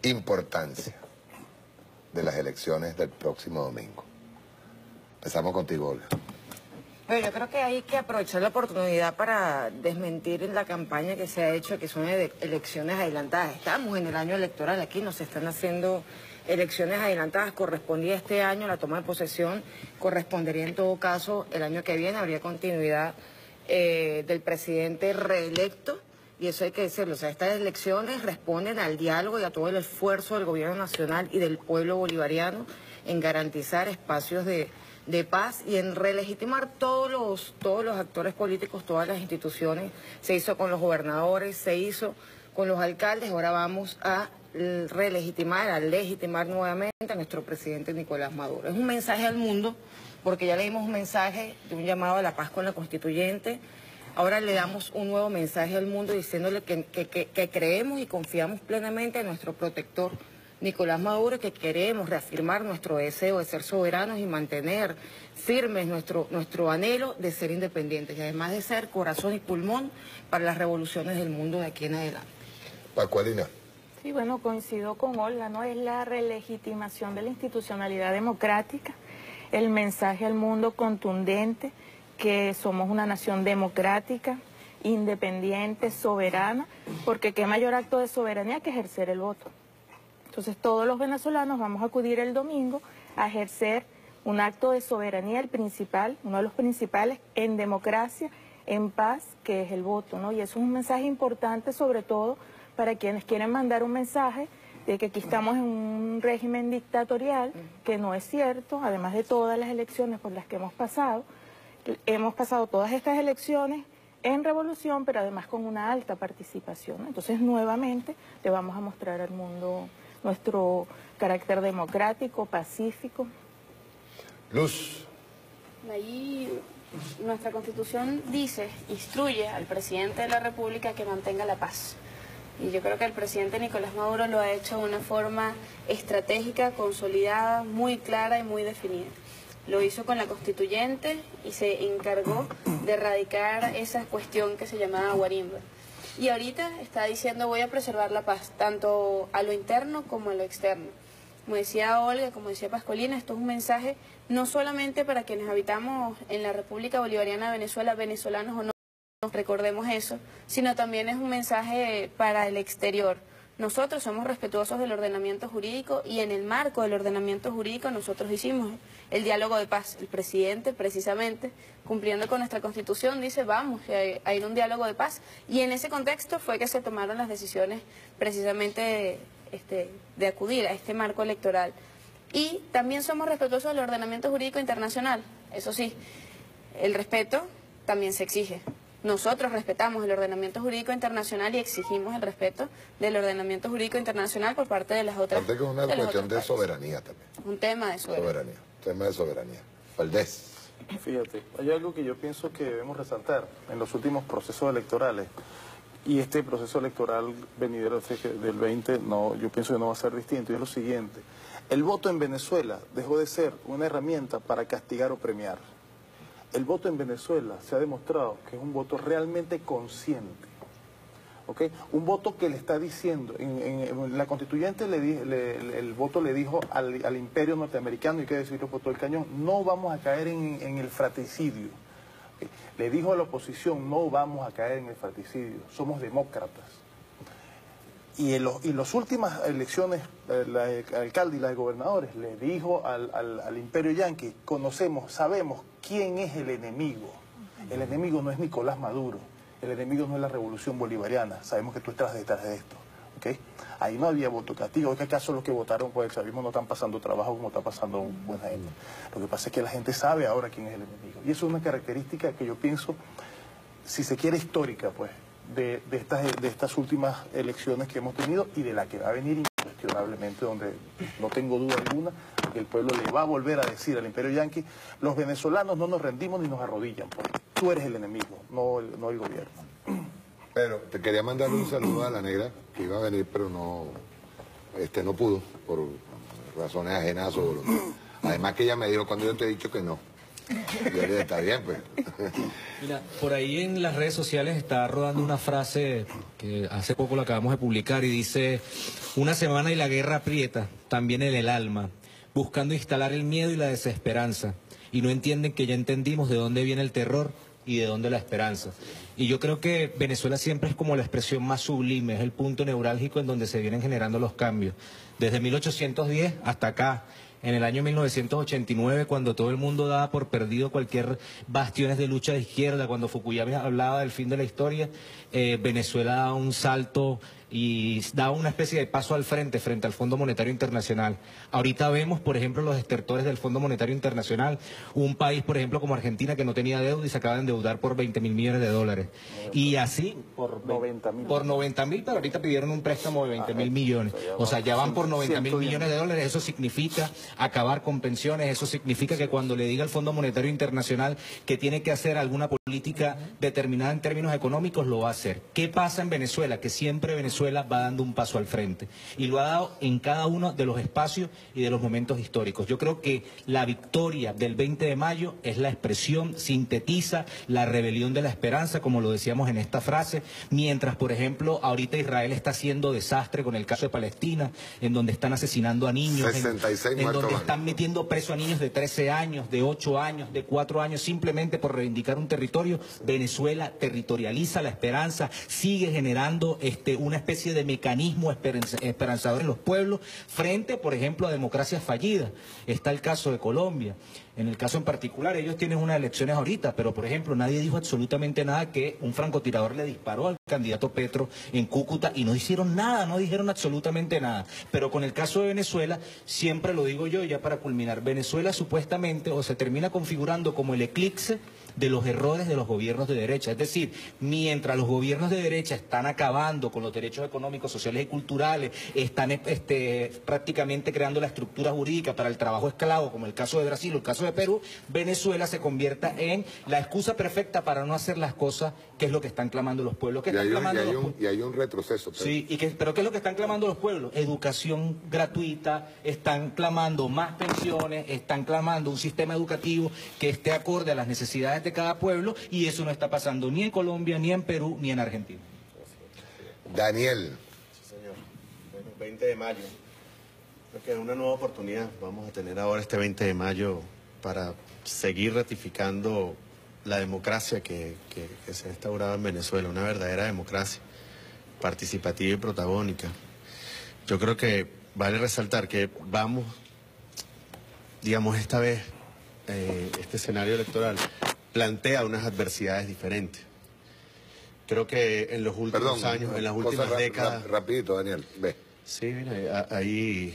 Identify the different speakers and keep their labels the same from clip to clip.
Speaker 1: importancia de las elecciones del próximo domingo. Empezamos contigo, Olga.
Speaker 2: Bueno, yo creo que hay que aprovechar la oportunidad para desmentir la campaña que se ha hecho, que son elecciones adelantadas. Estamos en el año electoral, aquí nos están haciendo elecciones adelantadas. Correspondía este año, la toma de posesión correspondería en todo caso el año que viene, habría continuidad del presidente reelecto. Y eso hay que decirlo, o sea, estas elecciones responden al diálogo y a todo el esfuerzo del gobierno nacional y del pueblo bolivariano en garantizar espacios de paz y en relegitimar todos los actores políticos, todas las instituciones. Se hizo con los gobernadores, se hizo con los alcaldes, ahora vamos a relegitimar, a legitimar nuevamente a nuestro presidente Nicolás Maduro. Es un mensaje al mundo, porque ya le dimos un mensaje de un llamado a la paz con la constituyente. Ahora le damos un nuevo mensaje al mundo diciéndole que creemos y confiamos plenamente en nuestro protector Nicolás Maduro, que queremos reafirmar nuestro deseo de ser soberanos y mantener firmes nuestro anhelo de ser independientes y además de ser corazón y pulmón para las revoluciones del mundo de aquí en adelante.
Speaker 1: Pascualina.
Speaker 3: Sí, bueno, coincido con Olga, ¿no? Es la relegitimación de la institucionalidad democrática, el mensaje al mundo contundente que somos una nación democrática, independiente, soberana, porque qué mayor acto de soberanía que ejercer el voto. Entonces todos los venezolanos vamos a acudir el domingo a ejercer un acto de soberanía, el principal, uno de los principales en democracia, en paz, que es el voto, ¿no? Y eso es un mensaje importante, sobre todo para quienes quieren mandar un mensaje de que aquí estamos en un régimen dictatorial, que no es cierto, además de todas las elecciones por las que hemos pasado todas estas elecciones en revolución, pero además con una alta participación, ¿no? Entonces nuevamente le vamos a mostrar al mundo nuestro carácter democrático, pacífico.
Speaker 1: Luz.
Speaker 4: Ahí nuestra Constitución dice, instruye al presidente de la República que mantenga la paz. Y yo creo que el presidente Nicolás Maduro lo ha hecho de una forma estratégica, consolidada, muy clara y muy definida. Lo hizo con la constituyente y se encargó de erradicar esa cuestión que se llamaba guarimba. Y ahorita está diciendo voy a preservar la paz, tanto a lo interno como a lo externo. Como decía Olga, como decía Pascualina, esto es un mensaje no solamente para quienes habitamos en la República Bolivariana de Venezuela, venezolanos o no, recordemos eso, sino también es un mensaje para el exterior. Nosotros somos respetuosos del ordenamiento jurídico y en el marco del ordenamiento jurídico nosotros hicimos el diálogo de paz. El presidente, precisamente, cumpliendo con nuestra Constitución, dice vamos a ir a un diálogo de paz. Y en ese contexto fue que se tomaron las decisiones precisamente de acudir a este marco electoral. Y también somos respetuosos del ordenamiento jurídico internacional. Eso sí, el respeto también se exige. Nosotros respetamos el ordenamiento jurídico internacional y exigimos el respeto del ordenamiento jurídico internacional por parte de las otras partes.
Speaker 1: Aparte que es una cuestión de soberanía también.
Speaker 4: Un tema de soberanía.
Speaker 1: Tema de soberanía. Valdés.
Speaker 5: Fíjate, hay algo que yo pienso que debemos resaltar en los últimos procesos electorales. Y este proceso electoral venidero del 20, no, yo pienso que no va a ser distinto. Y es lo siguiente. El voto en Venezuela dejó de ser una herramienta para castigar o premiar. El voto en Venezuela se ha demostrado que es un voto realmente consciente, ¿ok? Un voto que le está diciendo, en la constituyente el voto le dijo al imperio norteamericano, y que decirlo por todo el cañón, no vamos a caer en el fratricidio. ¿Okay? Le dijo a la oposición, no vamos a caer en el fratricidio, somos demócratas. Y en las últimas elecciones, el alcalde y las gobernadores le dijo al imperio yanqui, sabemos quién es el enemigo. El enemigo no es Nicolás Maduro, el enemigo no es la revolución bolivariana, sabemos que tú estás detrás de esto. ¿Okay? Ahí no había voto castigo, ¿es que acaso los que votaron por el chavismo no están pasando trabajo como está pasando buena gente? Lo que pasa es que la gente sabe ahora quién es el enemigo. Y eso es una característica que yo pienso, si se quiere histórica, pues, de estas últimas elecciones que hemos tenido y de la que va a venir incuestionablemente, donde no tengo duda alguna que el pueblo le va a volver a decir al imperio yanqui, los venezolanos no nos rendimos ni nos arrodillan, porque tú eres el enemigo, no el gobierno.
Speaker 1: Pero te quería mandar un saludo a la negra, que iba a venir, pero no pudo, por razones ajenas a su voluntad. Además que ella me dijo, cuando yo te he dicho que no, Está bien, pues.
Speaker 6: Mira, por ahí en las redes sociales está rodando una frase que hace poco la acabamos de publicar y dice: una semana y la guerra aprieta, también en el alma, buscando instalar el miedo y la desesperanza. Y no entienden que ya entendimos de dónde viene el terror y de dónde la esperanza. Y yo creo que Venezuela siempre es como la expresión más sublime, es el punto neurálgico en donde se vienen generando los cambios. Desde 1810 hasta acá. En el año 1989, cuando todo el mundo daba por perdido cualquier bastiones de lucha de izquierda, cuando Fukuyama hablaba del fin de la historia, Venezuela daba un salto y daba una especie de paso al frente al Fondo Monetario Internacional. Ahorita vemos, por ejemplo, los estertores del Fondo Monetario Internacional, un país, por ejemplo, como Argentina, que no tenía deuda y se acaba de endeudar por 20.000 millones de dólares. Y así, por
Speaker 5: 90.000.
Speaker 6: Por 90.000, pero ahorita pidieron un préstamo de 20.000 millones. O sea, ya van por 90.000 millones de dólares. Eso significa acabar con pensiones, eso significa que cuando le diga al Fondo Monetario Internacional que tiene que hacer alguna política determinada en términos económicos, lo va a hacer. ¿Qué pasa en Venezuela? Que siempre Venezuela va dando un paso al frente y lo ha dado en cada uno de los espacios y de los momentos históricos. Yo creo que la victoria del 20 de mayo es la expresión, sintetiza la rebelión de la esperanza, como lo decíamos en esta frase, mientras, por ejemplo, ahorita Israel está haciendo desastre con el caso de Palestina, en donde están asesinando a niños,
Speaker 1: 66
Speaker 6: en donde están metiendo preso a niños de 13 años, de 8 años, de 4 años, simplemente por reivindicar un territorio. Venezuela territorializa la esperanza, sigue generando una especie de mecanismo esperanzador en los pueblos frente, por ejemplo, a democracias fallidas. Está el caso de Colombia. En el caso en particular, ellos tienen unas elecciones ahorita, pero, por ejemplo, nadie dijo absolutamente nada que un francotirador le disparó al candidato Petro en Cúcuta y no hicieron nada, no dijeron absolutamente nada. Pero con el caso de Venezuela, siempre lo digo yo, ya para culminar, Venezuela supuestamente o se termina configurando como el eclipse de los errores de los gobiernos de derecha. Es decir, mientras los gobiernos de derecha están acabando con los derechos económicos, sociales y culturales, están prácticamente creando la estructura jurídica para el trabajo esclavo, como el caso de Brasil o el caso de Perú, Venezuela se convierta en la excusa perfecta para no hacer las cosas, que es lo que están clamando los pueblos.
Speaker 1: Y hay un retroceso. Pero...
Speaker 6: Sí, pero ¿qué es lo que están clamando los pueblos? Educación gratuita, están clamando más pensiones, están clamando un sistema educativo que esté acorde a las necesidades de cada pueblo, y eso no está pasando ni en Colombia, ni en Perú, ni en Argentina.
Speaker 1: Daniel.
Speaker 7: Sí, señor. Bueno, 20 de mayo. Creo que es una nueva oportunidad. Vamos a tener ahora este 20 de mayo para seguir ratificando la democracia que se ha instaurado en Venezuela, una verdadera democracia participativa y protagónica. Yo creo que vale resaltar que vamos, digamos, esta vez, este escenario electoral plantea unas adversidades diferentes. Creo que en los últimos años, en las últimas décadas...
Speaker 1: Rapidito, Daniel, ve.
Speaker 7: Sí, mira, ahí...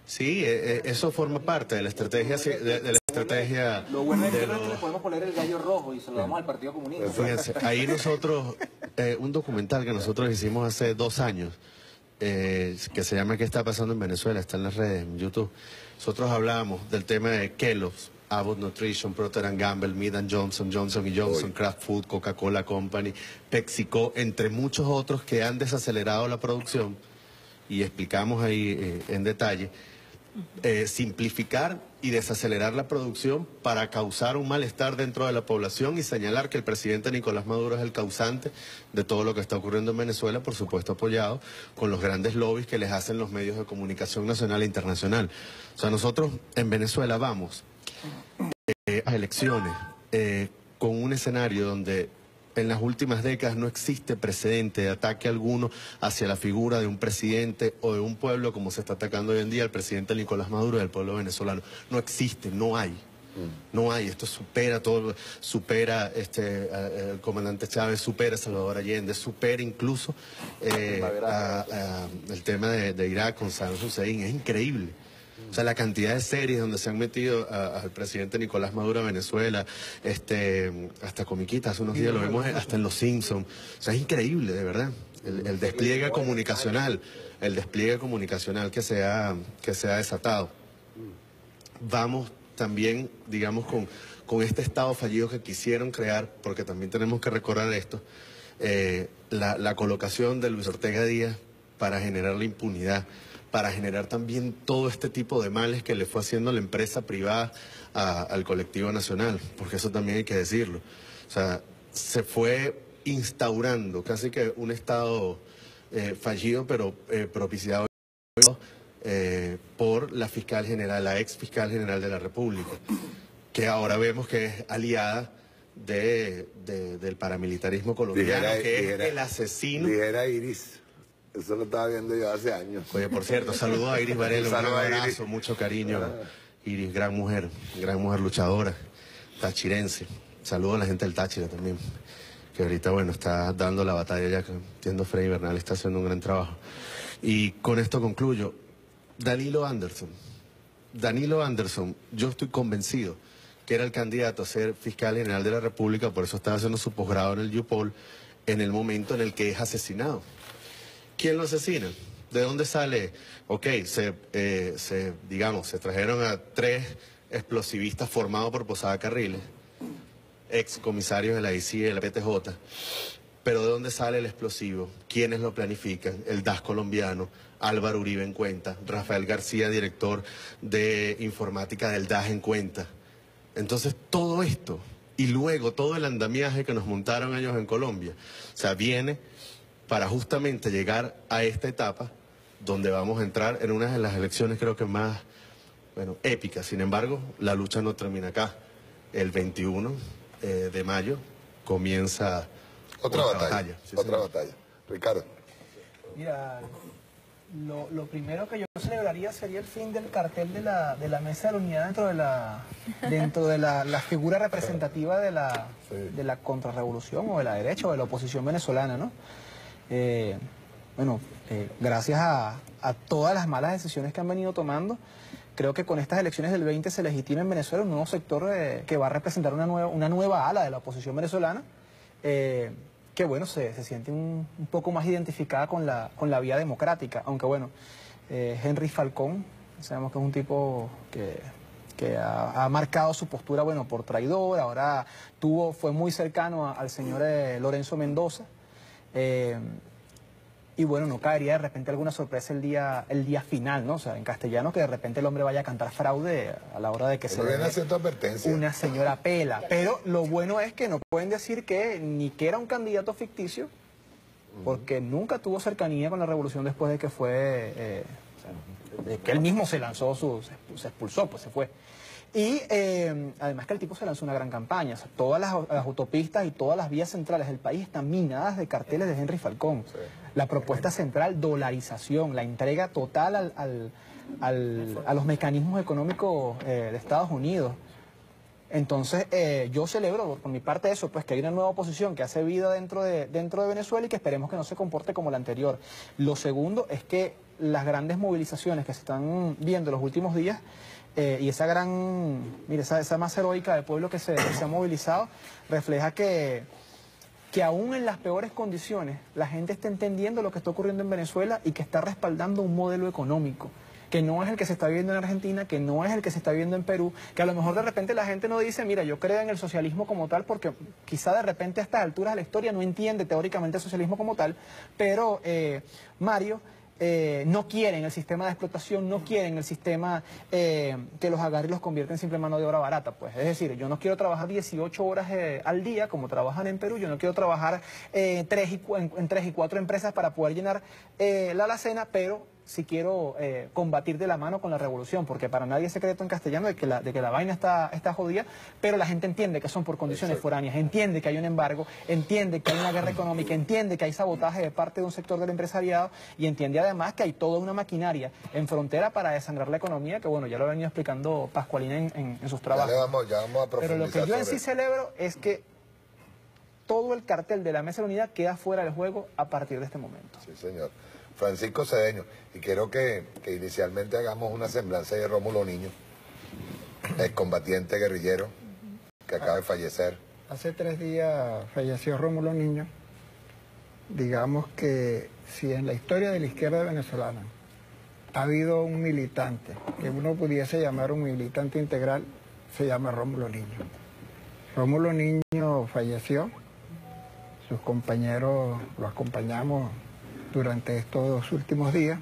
Speaker 7: Sí, eso forma parte de la estrategia...
Speaker 6: Lo bueno es que nosotros le podemos poner el gallo rojo y se lo damos al Partido Comunista.
Speaker 7: Fíjense, ahí nosotros... un documental que nosotros hicimos hace 2 años, que se llama ¿Qué está pasando en Venezuela? Está en las redes, en YouTube. Nosotros hablábamos del tema de Kellogg's, Abbott Nutrition, Procter & Gamble, Mead & Johnson, Johnson & Johnson, Kraft Food, Coca-Cola Company, PepsiCo, entre muchos otros que han desacelerado la producción, y explicamos ahí en detalle, simplificar y desacelerar la producción para causar un malestar dentro de la población y señalar que el presidente Nicolás Maduro es el causante de todo lo que está ocurriendo en Venezuela, por supuesto apoyado con los grandes lobbies que les hacen los medios de comunicación nacional e internacional. O sea, nosotros en Venezuela vamos a elecciones con un escenario donde en las últimas décadas no existe precedente de ataque alguno hacia la figura de un presidente o de un pueblo como se está atacando hoy en día al presidente Nicolás Maduro y al pueblo venezolano. No existe, no hay. No hay, esto supera todo, supera el comandante Chávez, supera a Salvador Allende, supera incluso el tema de Irak con Saddam Hussein. Es increíble. O sea, la cantidad de series donde se han metido al presidente Nicolás Maduro a Venezuela, hasta comiquitas, hace unos días lo vemos hasta en Los Simpsons. O sea, es increíble, de verdad. El despliegue comunicacional, que se ha desatado. Vamos también, digamos, con este Estado fallido que quisieron crear, porque también tenemos que recordar esto, la colocación de Luis Ortega Díaz para generar la impunidad, para generar también todo este tipo de males que le fue haciendo la empresa privada al colectivo nacional, porque eso también hay que decirlo. O sea, se fue instaurando casi que un Estado fallido, pero propiciado por la fiscal general, la ex fiscal general de la República, que ahora vemos que es aliada del paramilitarismo colombiano, que es el asesino.
Speaker 1: Dijera Iris, eso lo estaba viendo yo hace años.
Speaker 7: Oye, por cierto, saludos a Iris Varela, un gran abrazo, mucho cariño. Iris, gran mujer luchadora, tachirense. Saludos a la gente del Táchira también, que ahorita, bueno, está dando la batalla ya, que entiendo Freddy Bernal está haciendo un gran trabajo. Y con esto concluyo. Danilo Anderson, yo estoy convencido que era el candidato a ser fiscal general de la República, por eso estaba haciendo su posgrado en el YUPOL, en el momento en el que es asesinado. ¿Quién lo asesina? ¿De dónde sale? Ok, digamos, se trajeron a 3 explosivistas formados por Posada Carriles, ex comisarios de la ICI y de la PTJ, pero ¿de dónde sale el explosivo? ¿Quiénes lo planifican? El DAS colombiano, Álvaro Uribe en Cuenta, Rafael García, director de informática del DAS en Cuenta. Entonces, todo esto, y luego todo el andamiaje que nos montaron ellos en Colombia, o sea, viene para justamente llegar a esta etapa donde vamos a entrar en una de las elecciones creo que más, bueno, épicas. Sin embargo, la lucha no termina acá. El 21 de mayo comienza
Speaker 1: otra batalla.
Speaker 7: Sí,
Speaker 1: otra batalla. Ricardo.
Speaker 8: Mira, lo primero que yo celebraría sería el fin del cartel de la Mesa de la Unidad dentro de la figura representativa de la contrarrevolución o de la derecha o de la oposición venezolana, ¿no? Gracias a todas las malas decisiones que han venido tomando, creo que con estas elecciones del 20 se legitima en Venezuela un nuevo sector que va a representar una nueva ala de la oposición venezolana, que bueno, se siente un poco más identificada con la vía democrática, aunque bueno, Henry Falcón, sabemos que es un tipo que ha marcado su postura, bueno, por traidor, ahora fue muy cercano al señor Lorenzo Mendoza, y bueno, no caería de repente alguna sorpresa el día final, ¿no? O sea, en castellano, que de repente el hombre vaya a cantar fraude a la hora de que se le dé una señora pela. Pero lo bueno es que no pueden decir ni que era un candidato ficticio, porque nunca tuvo cercanía con la revolución después de que fue, de que él mismo se lanzó, se expulsó, pues se fue. Y además que el tipo se lanzó una gran campaña. O sea, todas las autopistas y todas las vías centrales del país están minadas de carteles de Henry Falcón. Sí. La propuesta central, dolarización, la entrega total a los mecanismos económicos de Estados Unidos. Entonces, yo celebro por mi parte eso, pues que hay una nueva oposición que hace vida dentro de Venezuela y que esperemos que no se comporte como la anterior. Lo segundo es que las grandes movilizaciones que se están viendo en los últimos días, y esa esa masa heroica del pueblo que se ha movilizado, refleja que aún en las peores condiciones la gente está entendiendo lo que está ocurriendo en Venezuela y que está respaldando un modelo económico que no es el que se está viviendo en Argentina, que no es el que se está viviendo en Perú, que a lo mejor de repente la gente no dice, mira, yo creo en el socialismo como tal, porque quizá de repente a estas alturas de la historia no entiende teóricamente el socialismo como tal, pero Mario, no quieren el sistema de explotación, no quieren el sistema que los agarre y los convierte en simple mano de obra barata, pues. Es decir, yo no quiero trabajar 18 horas al día como trabajan en Perú, yo no quiero trabajar en 3 y 4 empresas para poder llenar la alacena, pero sí quiero combatir de la mano con la revolución, porque para nadie es secreto en castellano de que la vaina está jodida, pero la gente entiende que son por condiciones foráneas, entiende que hay un embargo, entiende que hay una guerra económica, entiende que hay sabotaje de parte de un sector del empresariado y entiende además que hay toda una maquinaria en frontera para desangrar la economía, que bueno, ya lo ha venido explicando Pascualina en sus trabajos.
Speaker 1: Ya vamos a profundizar.
Speaker 8: Pero lo que yo en sí celebro es que todo el cartel de la Mesa de la Unidad queda fuera del juego a partir de este momento.
Speaker 1: Sí, señor. Francisco Cedeño, y quiero que inicialmente hagamos una semblanza de Rómulo Niño, excombatiente guerrillero que acaba de fallecer.
Speaker 9: Hace 3 días falleció Rómulo Niño. Digamos que si en la historia de la izquierda venezolana ha habido un militante que uno pudiese llamar un militante integral, se llama Rómulo Niño. Rómulo Niño falleció, sus compañeros lo acompañamos durante estos últimos días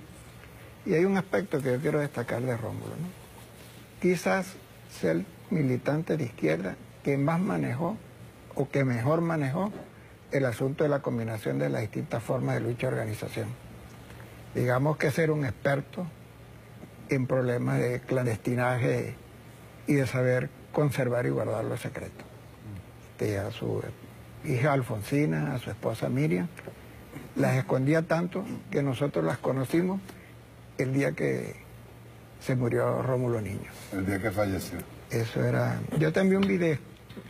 Speaker 9: Y hay un aspecto que yo quiero destacar de Rómulo, ¿no? Quizás sea el militante de izquierda que más manejó o que mejor manejó el asunto de la combinación de las distintas formas de lucha y organización. Digamos que ser un experto en problemas de clandestinaje y de saber conservar y guardar los secretos. A su hija Alfonsina, a su esposa Miriam, las escondía tanto que nosotros las conocimos el día que se murió Rómulo Niño.
Speaker 1: El día que falleció.
Speaker 9: Eso era... Yo te envié un video,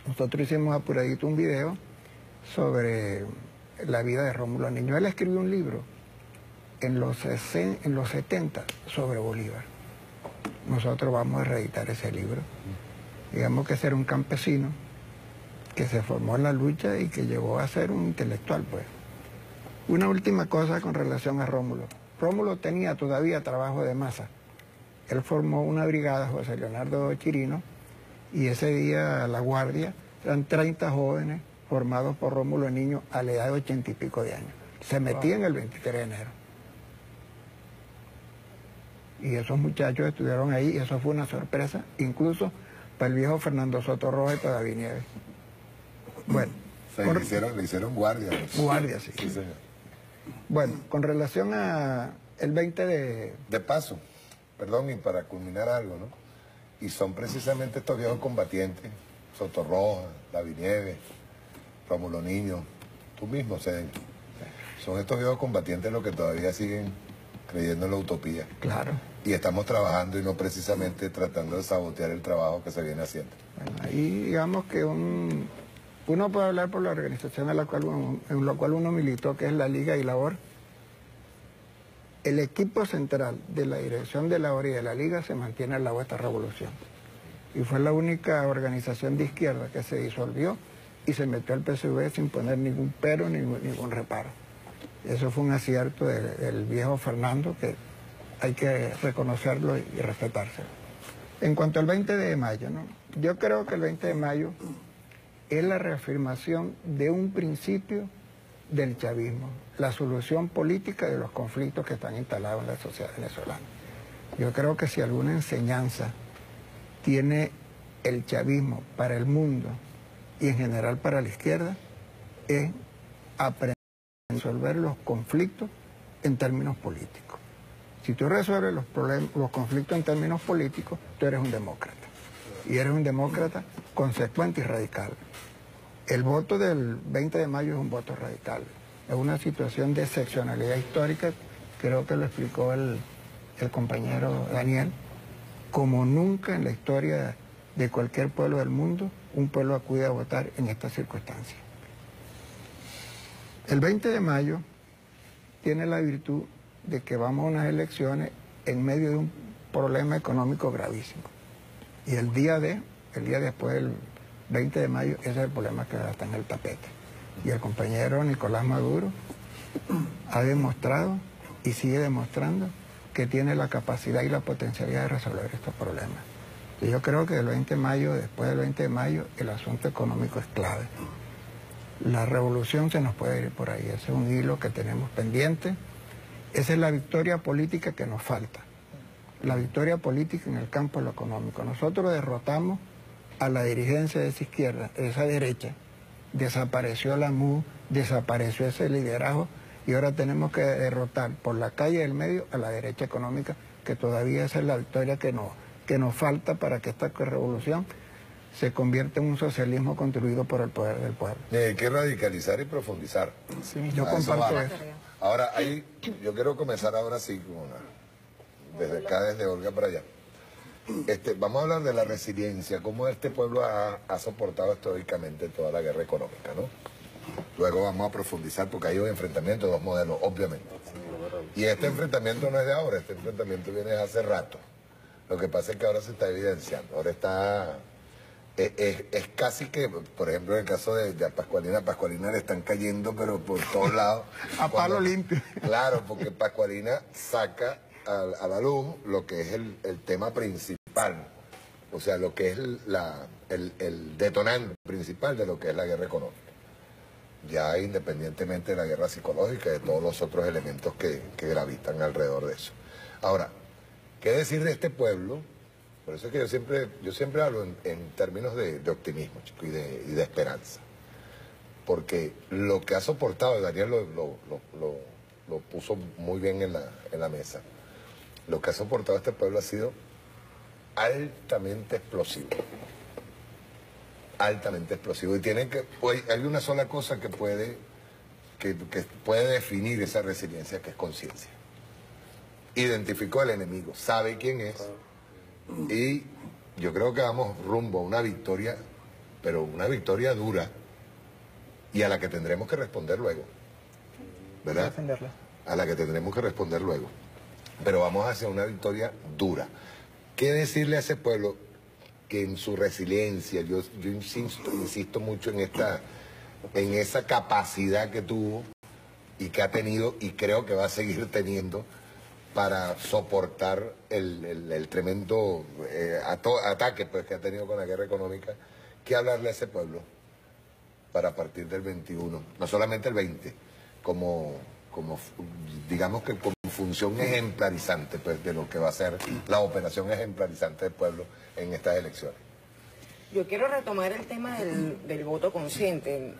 Speaker 9: nosotros hicimos apuradito un video sobre la vida de Rómulo Niño. Él escribió un libro en los 70 sobre Bolívar. Nosotros vamos a reeditar ese libro. Digamos que ser un campesino que se formó en la lucha y que llegó a ser un intelectual, pues. Una última cosa con relación a Rómulo. Rómulo tenía todavía trabajo de masa. Él formó una brigada, José Leonardo Chirino, y ese día la guardia eran 30 jóvenes formados por Rómulo Niño a la edad de 80 y pico de años. Se metían el 23 de enero. Y esos muchachos estuvieron ahí, y eso fue una sorpresa, incluso para el viejo Fernando Soto Rojas y para David Nieves. Bueno.
Speaker 1: O sea, le hicieron guardia.
Speaker 9: Guardia, sí.
Speaker 1: Sí, señor.
Speaker 9: Bueno, con relación a el 20 de...
Speaker 1: De paso, perdón, y para culminar algo, ¿no? Y son precisamente estos viejos combatientes, Soto Rojas, David Nieves, Rómulo Niño, tú mismo, Cedeño. Son estos viejos combatientes los que todavía siguen creyendo en la utopía.
Speaker 9: Claro.
Speaker 1: Y estamos trabajando y no precisamente tratando de sabotear el trabajo que se viene haciendo.
Speaker 9: Bueno, ahí digamos que uno puede hablar por la organización en la cual uno militó, que es la Liga y Labor. El equipo central de la dirección de Labor y de la Liga se mantiene al lado de esta revolución. Y fue la única organización de izquierda que se disolvió y se metió al PSV sin poner ningún pero ni ningún reparo. Eso fue un acierto del viejo Fernando que hay que reconocerlo y respetárselo. En cuanto al 20 de mayo, ¿no? Yo creo que el 20 de mayo es la reafirmación de un principio del chavismo, la solución política de los conflictos que están instalados en la sociedad venezolana. Yo creo que si alguna enseñanza tiene el chavismo para el mundo y en general para la izquierda, es aprender a resolver los conflictos en términos políticos. Si tú resuelves los conflictos en términos políticos, tú eres un demócrata. Y eres un demócrata consecuente y radical. El voto del 20 de mayo es un voto radical. Es una situación de excepcionalidad histórica, creo que lo explicó el compañero Daniel, como nunca en la historia de cualquier pueblo del mundo, un pueblo acude a votar en estas circunstancias. El 20 de mayo tiene la virtud de que vamos a unas elecciones en medio de un problema económico gravísimo. Y el día después del 20 de mayo, ese es el problema que está en el tapete. Y el compañero Nicolás Maduro ha demostrado y sigue demostrando que tiene la capacidad y la potencialidad de resolver estos problemas. Y yo creo que el 20 de mayo, después del 20 de mayo, el asunto económico es clave. La revolución se nos puede ir por ahí, ese es un hilo que tenemos pendiente. Esa es la victoria política que nos falta. La victoria política en el campo de lo económico. Nosotros derrotamos a la dirigencia de esa izquierda, esa derecha. Desapareció la MU, desapareció ese liderazgo y ahora tenemos que derrotar por la calle del medio a la derecha económica, que todavía esa es la victoria que nos falta para que esta revolución se convierta en un socialismo construido por el poder del pueblo.
Speaker 1: Hay que radicalizar y profundizar.
Speaker 9: Sí, yo comparto eso.
Speaker 1: Ahora, yo quiero comenzar ahora sí, desde Olga para allá. Vamos a hablar de la resiliencia, cómo este pueblo ha soportado estoicamente toda la guerra económica, ¿no? Luego vamos a profundizar porque hay un enfrentamiento de dos modelos, obviamente. Y este enfrentamiento no es de ahora, este enfrentamiento viene de hace rato. Lo que pasa es que ahora se está evidenciando, ahora está... Es casi que, por ejemplo, en el caso de Pascualina le están cayendo, pero por todos lados.
Speaker 9: A palo limpio.
Speaker 1: Claro, porque Pascualina saca a la luz lo que es el tema principal, o sea, lo que es el detonante principal de lo que es la guerra económica. Ya independientemente de la guerra psicológica y de todos los otros elementos que gravitan alrededor de eso. Ahora, ¿qué decir de este pueblo? Por eso es que yo siempre hablo en términos de optimismo, chico, y de esperanza. Porque lo que ha soportado, Daniel lo puso muy bien en la mesa, lo que ha soportado este pueblo ha sido altamente explosivo. Altamente explosivo. Y hay una sola cosa que puede definir esa resiliencia, que es conciencia. Identificó al enemigo, sabe quién es, y yo creo que vamos rumbo a una victoria, pero una victoria dura, y a la que tendremos que responder luego, ¿verdad? A la que tendremos que responder luego. Pero vamos hacia una victoria dura. ¿Qué decirle a ese pueblo que en su resiliencia, yo insisto mucho en esa capacidad que tuvo y que ha tenido, y creo que va a seguir teniendo, para soportar el tremendo ataque pues, que ha tenido con la guerra económica? ¿Qué hablarle a ese pueblo para partir del 21? No solamente el 20, digamos que como función ejemplarizante pues, de lo que va a ser la operación ejemplarizante del pueblo en estas elecciones.
Speaker 2: Yo quiero retomar el tema del voto consciente.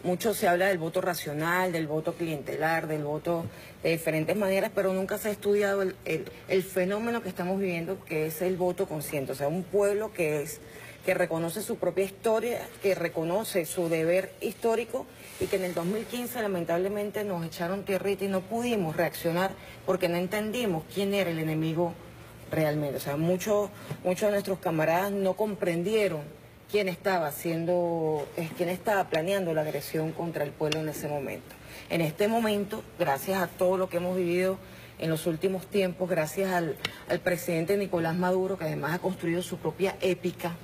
Speaker 2: Mucho se habla del voto racional, del voto clientelar, del voto de diferentes maneras, pero nunca se ha estudiado el fenómeno que estamos viviendo, que es el voto consciente. O sea, un pueblo que reconoce su propia historia, que reconoce su deber histórico, y que en el 2015 lamentablemente nos echaron tierrita y no pudimos reaccionar porque no entendimos quién era el enemigo realmente. O sea, muchos de nuestros camaradas no comprendieron quién estaba planeando la agresión contra el pueblo en ese momento. En este momento, gracias a todo lo que hemos vivido en los últimos tiempos, gracias al presidente Nicolás Maduro, que además ha construido su propia épica.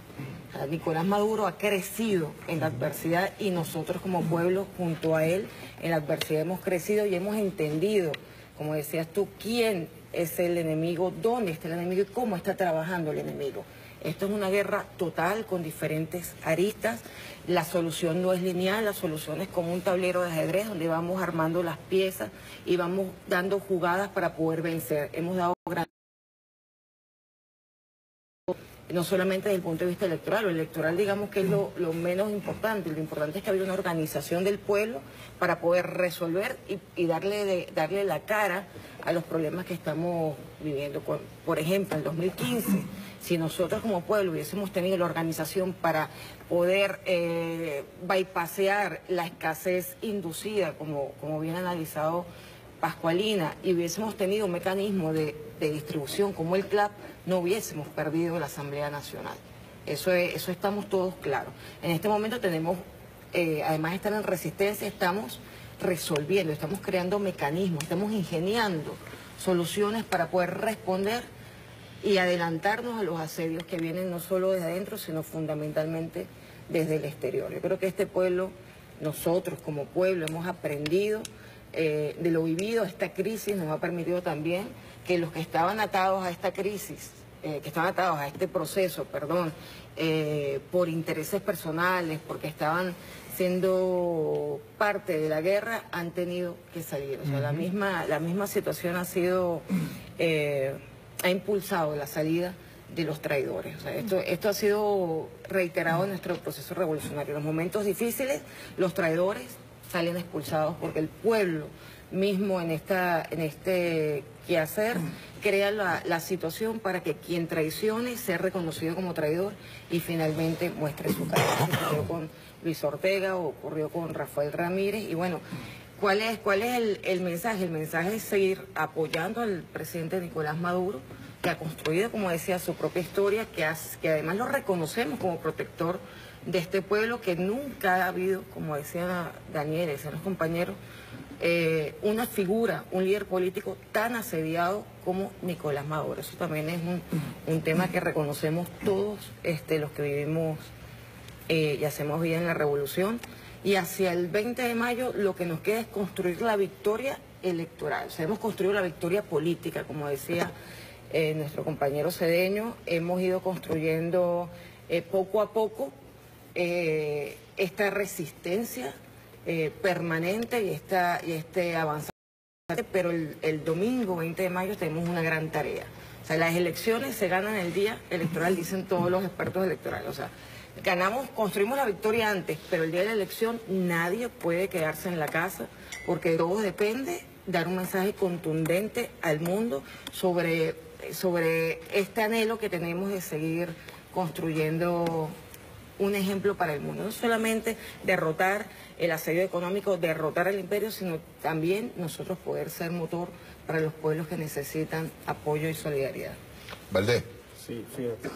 Speaker 2: Nicolás Maduro ha crecido en la adversidad, y nosotros como pueblo junto a él en la adversidad hemos crecido y hemos entendido, como decías tú, quién es el enemigo, dónde está el enemigo y cómo está trabajando el enemigo. Esto es una guerra total con diferentes aristas. La solución no es lineal, la solución es como un tablero de ajedrez donde vamos armando las piezas y vamos dando jugadas para poder vencer. Hemos dado gran... no solamente desde el punto de vista electoral. Lo electoral, digamos que es lo menos importante. Lo importante es que haya una organización del pueblo para poder resolver y darle la cara a los problemas que estamos viviendo. Por ejemplo, en 2015, si nosotros como pueblo hubiésemos tenido la organización para poder bypassear la escasez inducida, como bien analizado Pascualina, y hubiésemos tenido un mecanismo de distribución como el CLAP, no hubiésemos perdido la Asamblea Nacional. Eso estamos todos claros. En este momento tenemos, además de estar en resistencia, estamos resolviendo, estamos creando mecanismos, estamos ingeniando soluciones para poder responder y adelantarnos a los asedios que vienen no solo desde adentro, sino fundamentalmente desde el exterior. Yo creo que este pueblo, nosotros como pueblo, hemos aprendido de lo vivido. Esta crisis nos ha permitido también que los que estaban atados a esta crisis, que estaban atados a este proceso, por intereses personales, porque estaban siendo parte de la guerra, han tenido que salir. O sea, la misma situación ha impulsado la salida de los traidores. O sea, esto ha sido reiterado en nuestro proceso revolucionario. En los momentos difíciles, los traidores salen expulsados porque el pueblo mismo en este quehacer crea la situación para que quien traicione sea reconocido como traidor y finalmente muestre su cara. Eso ocurrió con Luis Ortega, ocurrió con Rafael Ramírez. Y bueno, ¿cuál es el mensaje? El mensaje es seguir apoyando al presidente Nicolás Maduro, que ha construido, como decía, su propia historia, que además lo reconocemos como protector de este pueblo, que nunca ha habido, como decía Daniel, decían los compañeros, una figura, un líder político tan asediado como Nicolás Maduro. Eso también es un tema que reconocemos todos los que vivimos y hacemos vida en la revolución. Y hacia el 20 de mayo lo que nos queda es construir la victoria electoral. O sea, hemos construido la victoria política, como decía nuestro compañero Cedeño. Hemos ido construyendo poco a poco esta resistencia permanente y este avanzar pero el domingo 20 de mayo tenemos una gran tarea. O sea, las elecciones se ganan el día electoral, dicen todos los expertos electorales. O sea, construimos la victoria antes, pero el día de la elección nadie puede quedarse en la casa, porque de todos depende dar un mensaje contundente al mundo sobre este anhelo que tenemos de seguir construyendo un ejemplo para el mundo. No solamente derrotar el asedio económico, derrotar al imperio, sino también nosotros poder ser motor para los pueblos que necesitan apoyo y solidaridad.
Speaker 1: Valdés.
Speaker 5: Sí, fíjate.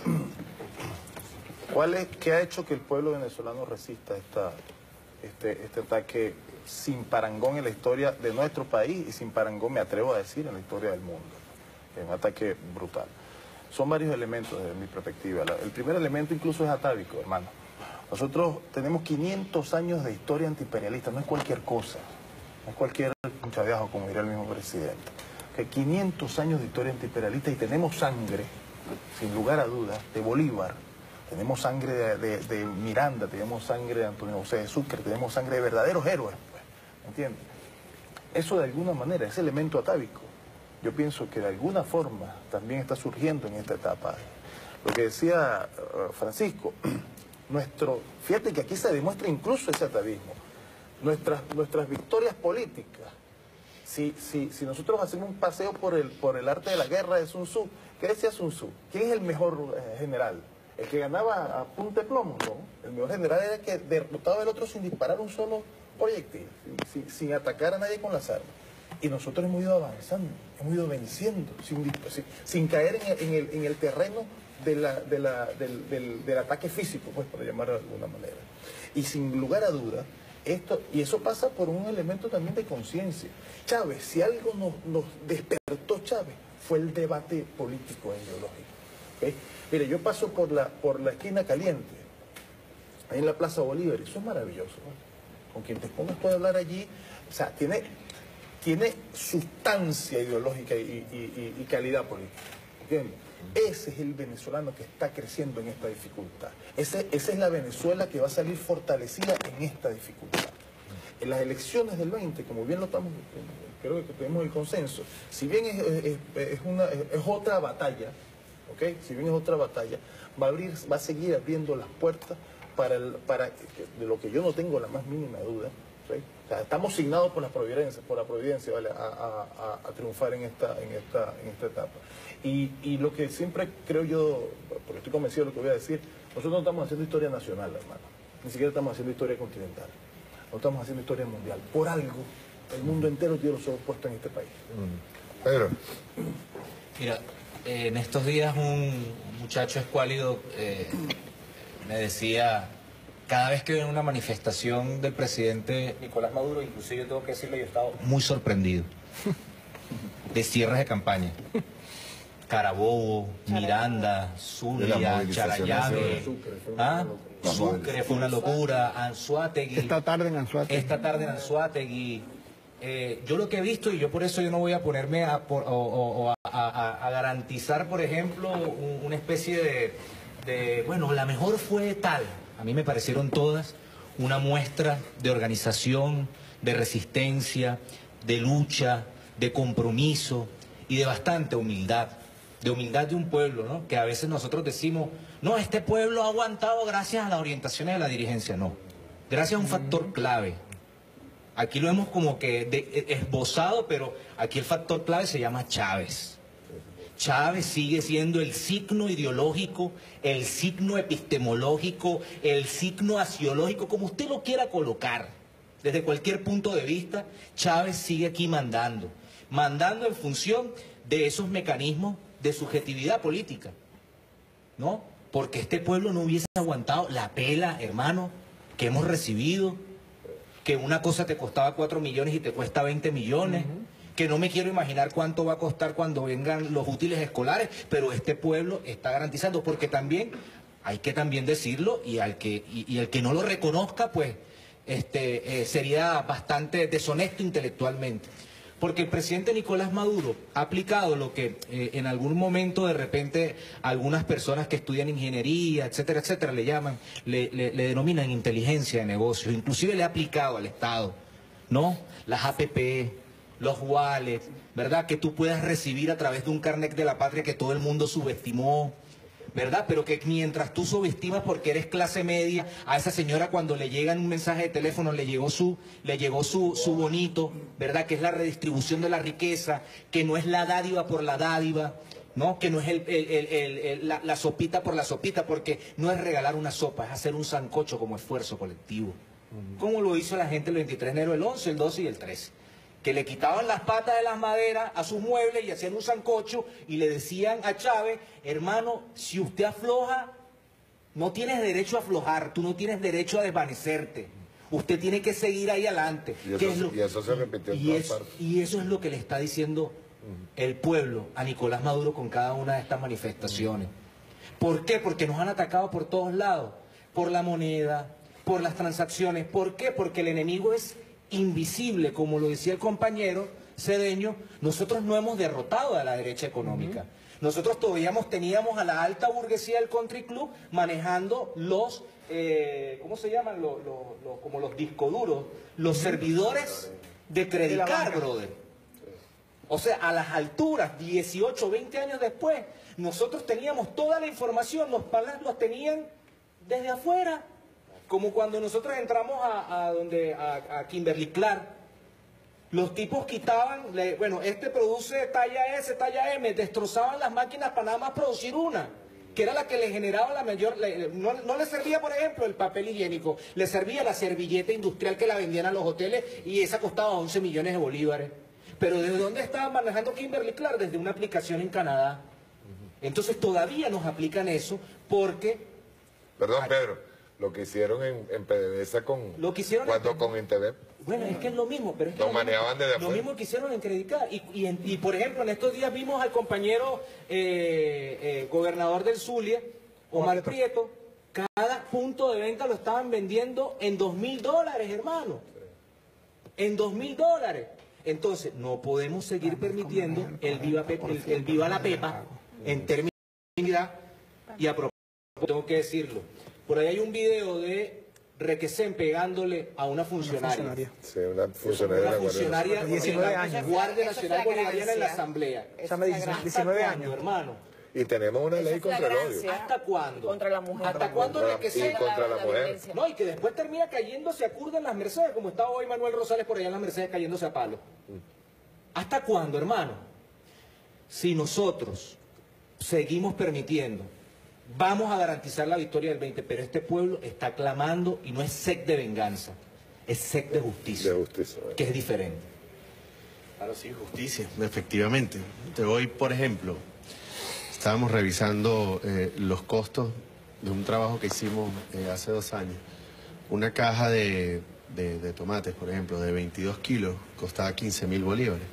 Speaker 5: ¿Qué ha hecho que el pueblo venezolano resista este ataque sin parangón en la historia de nuestro país y sin parangón, me atrevo a decir, en la historia del mundo? Es un ataque brutal. Son varios elementos desde mi perspectiva. El primer elemento incluso es atávico, hermano. Nosotros tenemos 500 años de historia antiimperialista, no es cualquier cosa, no es cualquier chaveajo, como diría el mismo presidente. Que 500 años de historia antiimperialista y tenemos sangre, sin lugar a dudas, de Bolívar, tenemos sangre de Miranda, tenemos sangre de Antonio José de Sucre, tenemos sangre de verdaderos héroes, pues, ¿entiendes? Eso de alguna manera, ese elemento atávico, yo pienso que de alguna forma también está surgiendo en esta etapa. Lo que decía Francisco, fíjate que aquí se demuestra incluso ese atavismo. Nuestras victorias políticas, si nosotros hacemos un paseo por el arte de la guerra de Sun Tzu, ¿qué decía Sun Tzu? ¿Quién es el mejor general? ¿El que ganaba a punta de plomo? No, el mejor general era el que derrotaba al otro sin disparar un solo proyectil, sin atacar a nadie con las armas. Y nosotros hemos ido avanzando, hemos ido venciendo, sin caer en el terreno del ataque físico, pues, por llamarlo de alguna manera. Y sin lugar a duda, y eso pasa por un elemento también de conciencia. Chávez, si algo nos despertó Chávez, fue el debate político e ideológico. ¿Okay? Mire, yo paso por la esquina caliente, ahí en la Plaza Bolívar, eso es maravilloso, ¿no? Con quien te pongas puede hablar allí, o sea, tiene sustancia ideológica y calidad política. ¿Entiendes? Ese es el venezolano que está creciendo en esta dificultad. Esa es la Venezuela que va a salir fortalecida en esta dificultad. En las elecciones del 20, como bien lo estamos, creo que tenemos el consenso, si bien es otra batalla, ¿okay? Si bien es otra batalla, va a seguir abriendo las puertas para de lo que yo no tengo la más mínima duda. ¿Okay? O sea, estamos signados por la providencia, ¿vale? a triunfar en esta etapa. Y lo que siempre creo yo, porque estoy convencido de lo que voy a decir, nosotros no estamos haciendo historia nacional, hermano. Ni siquiera estamos haciendo historia continental. No estamos haciendo historia mundial. Por algo, el mundo entero tiene los ojos puestos en este país.
Speaker 1: Pedro.
Speaker 6: Mira, en estos días un muchacho escuálido me decía, cada vez que veo una manifestación del presidente Nicolás Maduro, inclusive yo tengo que decirlo, yo he estado muy sorprendido de cierres de campaña. Carabobo, Miranda, Zulia, Charallave, Sucre fue una locura, Anzoátegui.
Speaker 9: Esta tarde en
Speaker 6: Anzoátegui. Yo lo que he visto, y yo por eso yo no voy a ponerme a garantizar, por ejemplo, una especie bueno, la mejor fue tal. A mí me parecieron todas una muestra de organización, de resistencia, de lucha, de compromiso y de bastante humildad. De humildad de un pueblo, ¿no? Que a veces nosotros decimos, no, este pueblo ha aguantado gracias a las orientaciones de la dirigencia. No, gracias a un factor clave. Aquí lo hemos como que esbozado, pero aquí el factor clave se llama Chávez. Chávez sigue siendo el signo ideológico, el signo epistemológico, el signo axiológico, como usted lo quiera colocar. Desde cualquier punto de vista, Chávez sigue aquí mandando en función de esos mecanismos de subjetividad política, ¿no? Porque este pueblo no hubiese aguantado la pela, hermano, que hemos recibido, que una cosa te costaba 4 millones y te cuesta 20 millones, que no me quiero imaginar cuánto va a costar cuando vengan los útiles escolares, pero este pueblo está garantizando, porque también, hay que también decirlo, y el que no lo reconozca, pues, sería bastante deshonesto intelectualmente. Porque el presidente Nicolás Maduro ha aplicado lo que en algún momento de repente algunas personas que estudian ingeniería, etcétera, etcétera, le denominan inteligencia de negocios. Inclusive le ha aplicado al Estado, ¿no? Las APP, los wallets, ¿verdad? Que tú puedas recibir a través de un carnet de la patria que todo el mundo subestimó, ¿verdad? Pero que mientras tú subestimas porque eres clase media, a esa señora cuando le llega un mensaje de teléfono le llegó su bonito, ¿verdad? Que es la redistribución de la riqueza, que no es la dádiva por la dádiva, ¿no? Que no es la sopita por la sopita, porque no es regalar una sopa, es hacer un sancocho como esfuerzo colectivo. Como lo hizo la gente el 23 de enero, el 11, el 12 y el 13. Que le quitaban las patas de las maderas a sus muebles y hacían un sancocho y le decían a Chávez, hermano, si usted afloja, no tienes derecho a aflojar, tú no tienes derecho a desvanecerte. Usted tiene que seguir ahí adelante.
Speaker 1: Y eso se repitió en todas partes.
Speaker 6: Y eso es lo que le está diciendo el pueblo a Nicolás Maduro con cada una de estas manifestaciones. ¿Por qué? Porque nos han atacado por todos lados. Por la moneda, por las transacciones. ¿Por qué? Porque el enemigo es invisible, como lo decía el compañero Cedeño. Nosotros no hemos derrotado a la derecha económica. Nosotros todavía teníamos a la alta burguesía del country club manejando los, ¿cómo se llaman? Como los discos duros, los servidores de Credicar, brother. O sea, a las alturas, 18, 20 años después, nosotros teníamos toda la información, los palas los tenían desde afuera. Como cuando nosotros entramos a Kimberly Clark, los tipos quitaban, bueno, este produce talla S, talla M, destrozaban las máquinas para nada más producir una, que era la que le generaba la mayor, no le servía, por ejemplo, el papel higiénico, le servía la servilleta industrial que la vendían a los hoteles y esa costaba 11 millones de bolívares. Pero ¿desde dónde estaban manejando Kimberly Clark? Desde una aplicación en Canadá. Entonces todavía nos aplican eso porque...
Speaker 1: Perdón, Pedro. Lo que hicieron en PDVSA con Intv.
Speaker 6: Bueno, es que es lo mismo, pero es que
Speaker 1: lo manejaban desde afuera.
Speaker 6: Lo mismo que hicieron en Credicar. Y por ejemplo, en estos días vimos al compañero gobernador del Zulia, Omar Prieto, cada punto de venta lo estaban vendiendo en $2.000, hermano. En $2.000. Entonces, no podemos seguir permitiendo el viva la pepa en términos de dignidad. Y a propósito, tengo que decirlo. Por ahí hay un video de Requesén pegándole a una funcionaria.
Speaker 1: Sí, una funcionaria
Speaker 6: de 19 años. Guardia Nacional Bolivariana en la Asamblea.
Speaker 8: Esa me dice 19 años,
Speaker 6: hermano.
Speaker 1: Y tenemos una ley contra el odio.
Speaker 6: ¿Hasta cuándo?
Speaker 2: Contra la mujer.
Speaker 6: ¿Hasta cuándo Requesén?
Speaker 1: Y contra la mujer.
Speaker 6: No, y que después termina cayéndose a curda en las Mercedes, como estaba hoy Manuel Rosales por allá en las Mercedes cayéndose a palo. ¿Hasta cuándo, hermano? Si nosotros seguimos permitiendo, vamos a garantizar la victoria del 20, pero este pueblo está clamando y no es sed de venganza, es sed de justicia, que es diferente.
Speaker 7: Claro, sí, justicia, efectivamente. Hoy, por ejemplo, estábamos revisando los costos de un trabajo que hicimos hace 2 años. Una caja de tomates, por ejemplo, de 22 kilos, costaba 15.000 bolívares.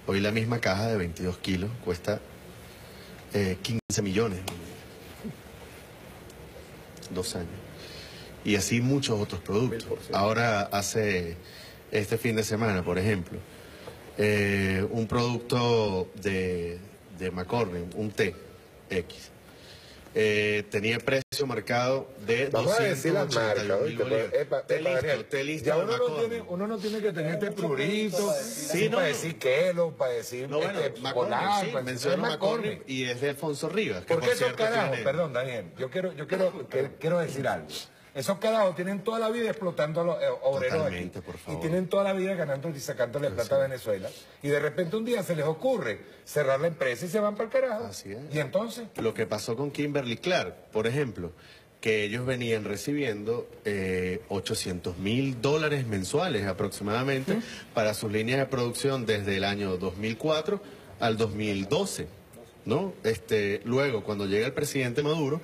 Speaker 7: Hoy la misma caja de 22 kilos cuesta 15 millones. 2 años. Y así muchos otros productos. Ahora, hace este fin de semana, por ejemplo, un producto de McCormick, un té X, tenía precio marcado de 281.000 bolívares.
Speaker 1: Ya uno no tiene que tener este prurito para decir Kelo, para decir Polar,
Speaker 7: sí, menciono McCormick y es de Alfonso Rivas.
Speaker 1: Porque esos carajos, perdón, Daniel, yo quiero decir algo. Esos carajos tienen toda la vida explotando a los obreros aquí. Y tienen toda la vida ganando y sacándole plata a Venezuela. Y de repente un día se les ocurre cerrar la empresa y se van para el carajo.
Speaker 7: Así es.
Speaker 1: Y entonces...
Speaker 7: Lo que pasó con Kimberly Clark, por ejemplo, que ellos venían recibiendo $800.000 mensuales aproximadamente para sus líneas de producción desde el año 2004 al 2012, ¿no? Luego, cuando llega el presidente Maduro,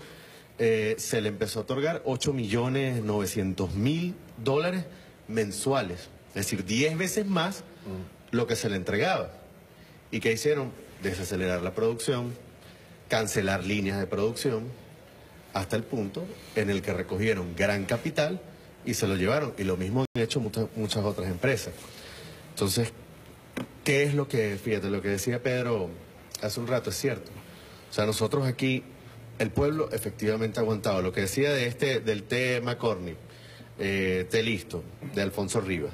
Speaker 7: se le empezó a otorgar $8.900.000 mensuales, es decir, 10 veces más lo que se le entregaba. ¿Y qué hicieron? Desacelerar la producción, cancelar líneas de producción, hasta el punto en el que recogieron gran capital y se lo llevaron. Y lo mismo han hecho muchas otras empresas. Entonces, ¿qué es lo que, fíjate, lo que decía Pedro hace un rato es cierto? O sea, nosotros aquí, el pueblo efectivamente ha aguantado. Lo que decía del té McCormick, té listo, de Alfonso Rivas,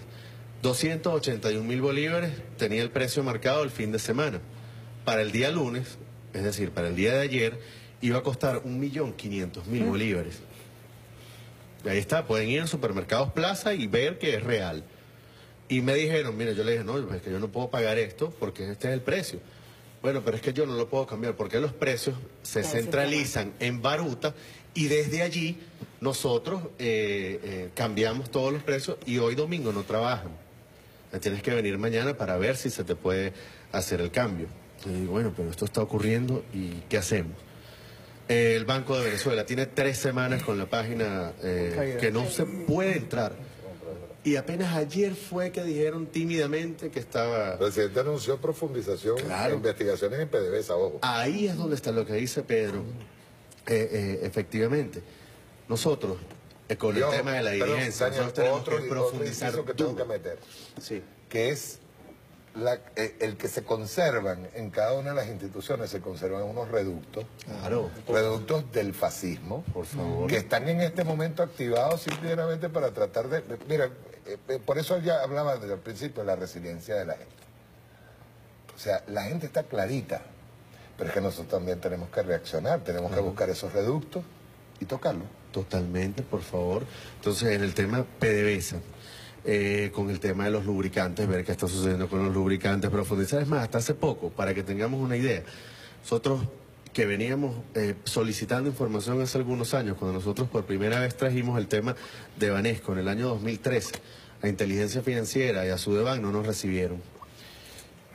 Speaker 7: 281.000 bolívares tenía el precio marcado el fin de semana. Para el día lunes, es decir, para el día de ayer, iba a costar 1.500.000 bolívares. Y ahí está, pueden ir al Supermercados Plaza y ver que es real. Y me dijeron, mira, yo le dije, no, es que yo no puedo pagar esto porque este es el precio. Bueno, pero es que yo no lo puedo cambiar porque los precios se centralizan en Baruta y desde allí nosotros cambiamos todos los precios y hoy domingo no trabajan. Tienes que venir mañana para ver si se te puede hacer el cambio. Y digo, bueno, pero esto está ocurriendo y ¿qué hacemos? El Banco de Venezuela tiene 3 semanas con la página que no se puede entrar. Y apenas ayer fue que dijeron tímidamente que estaba...
Speaker 1: El presidente anunció profundización e investigaciones en PDVSA, ojo.
Speaker 7: Ahí es donde está lo que dice Pedro. Efectivamente. Nosotros, con el tema de la dirigencia, nosotros tenemos que profundizar
Speaker 1: otro que tengo que meter,
Speaker 7: sí,
Speaker 1: que es el que se conservan en cada una de las instituciones, se conservan unos reductos, reductos del fascismo, por favor, que están en este momento activados simplemente para tratar de... Mira, por eso ya hablaba desde el principio de la resiliencia de la gente. O sea, la gente está clarita, pero es que nosotros también tenemos que reaccionar, tenemos que buscar esos reductos y tocarlos.
Speaker 7: Totalmente, por favor. Entonces, en el tema PDVSA, con el tema de los lubricantes, ver qué está sucediendo con los lubricantes, profundizar. Es más, hasta hace poco, para que tengamos una idea, nosotros que veníamos solicitando información hace algunos años, cuando nosotros por primera vez trajimos el tema de Banesco en el año 2013, a Inteligencia Financiera y a Sudebank no nos recibieron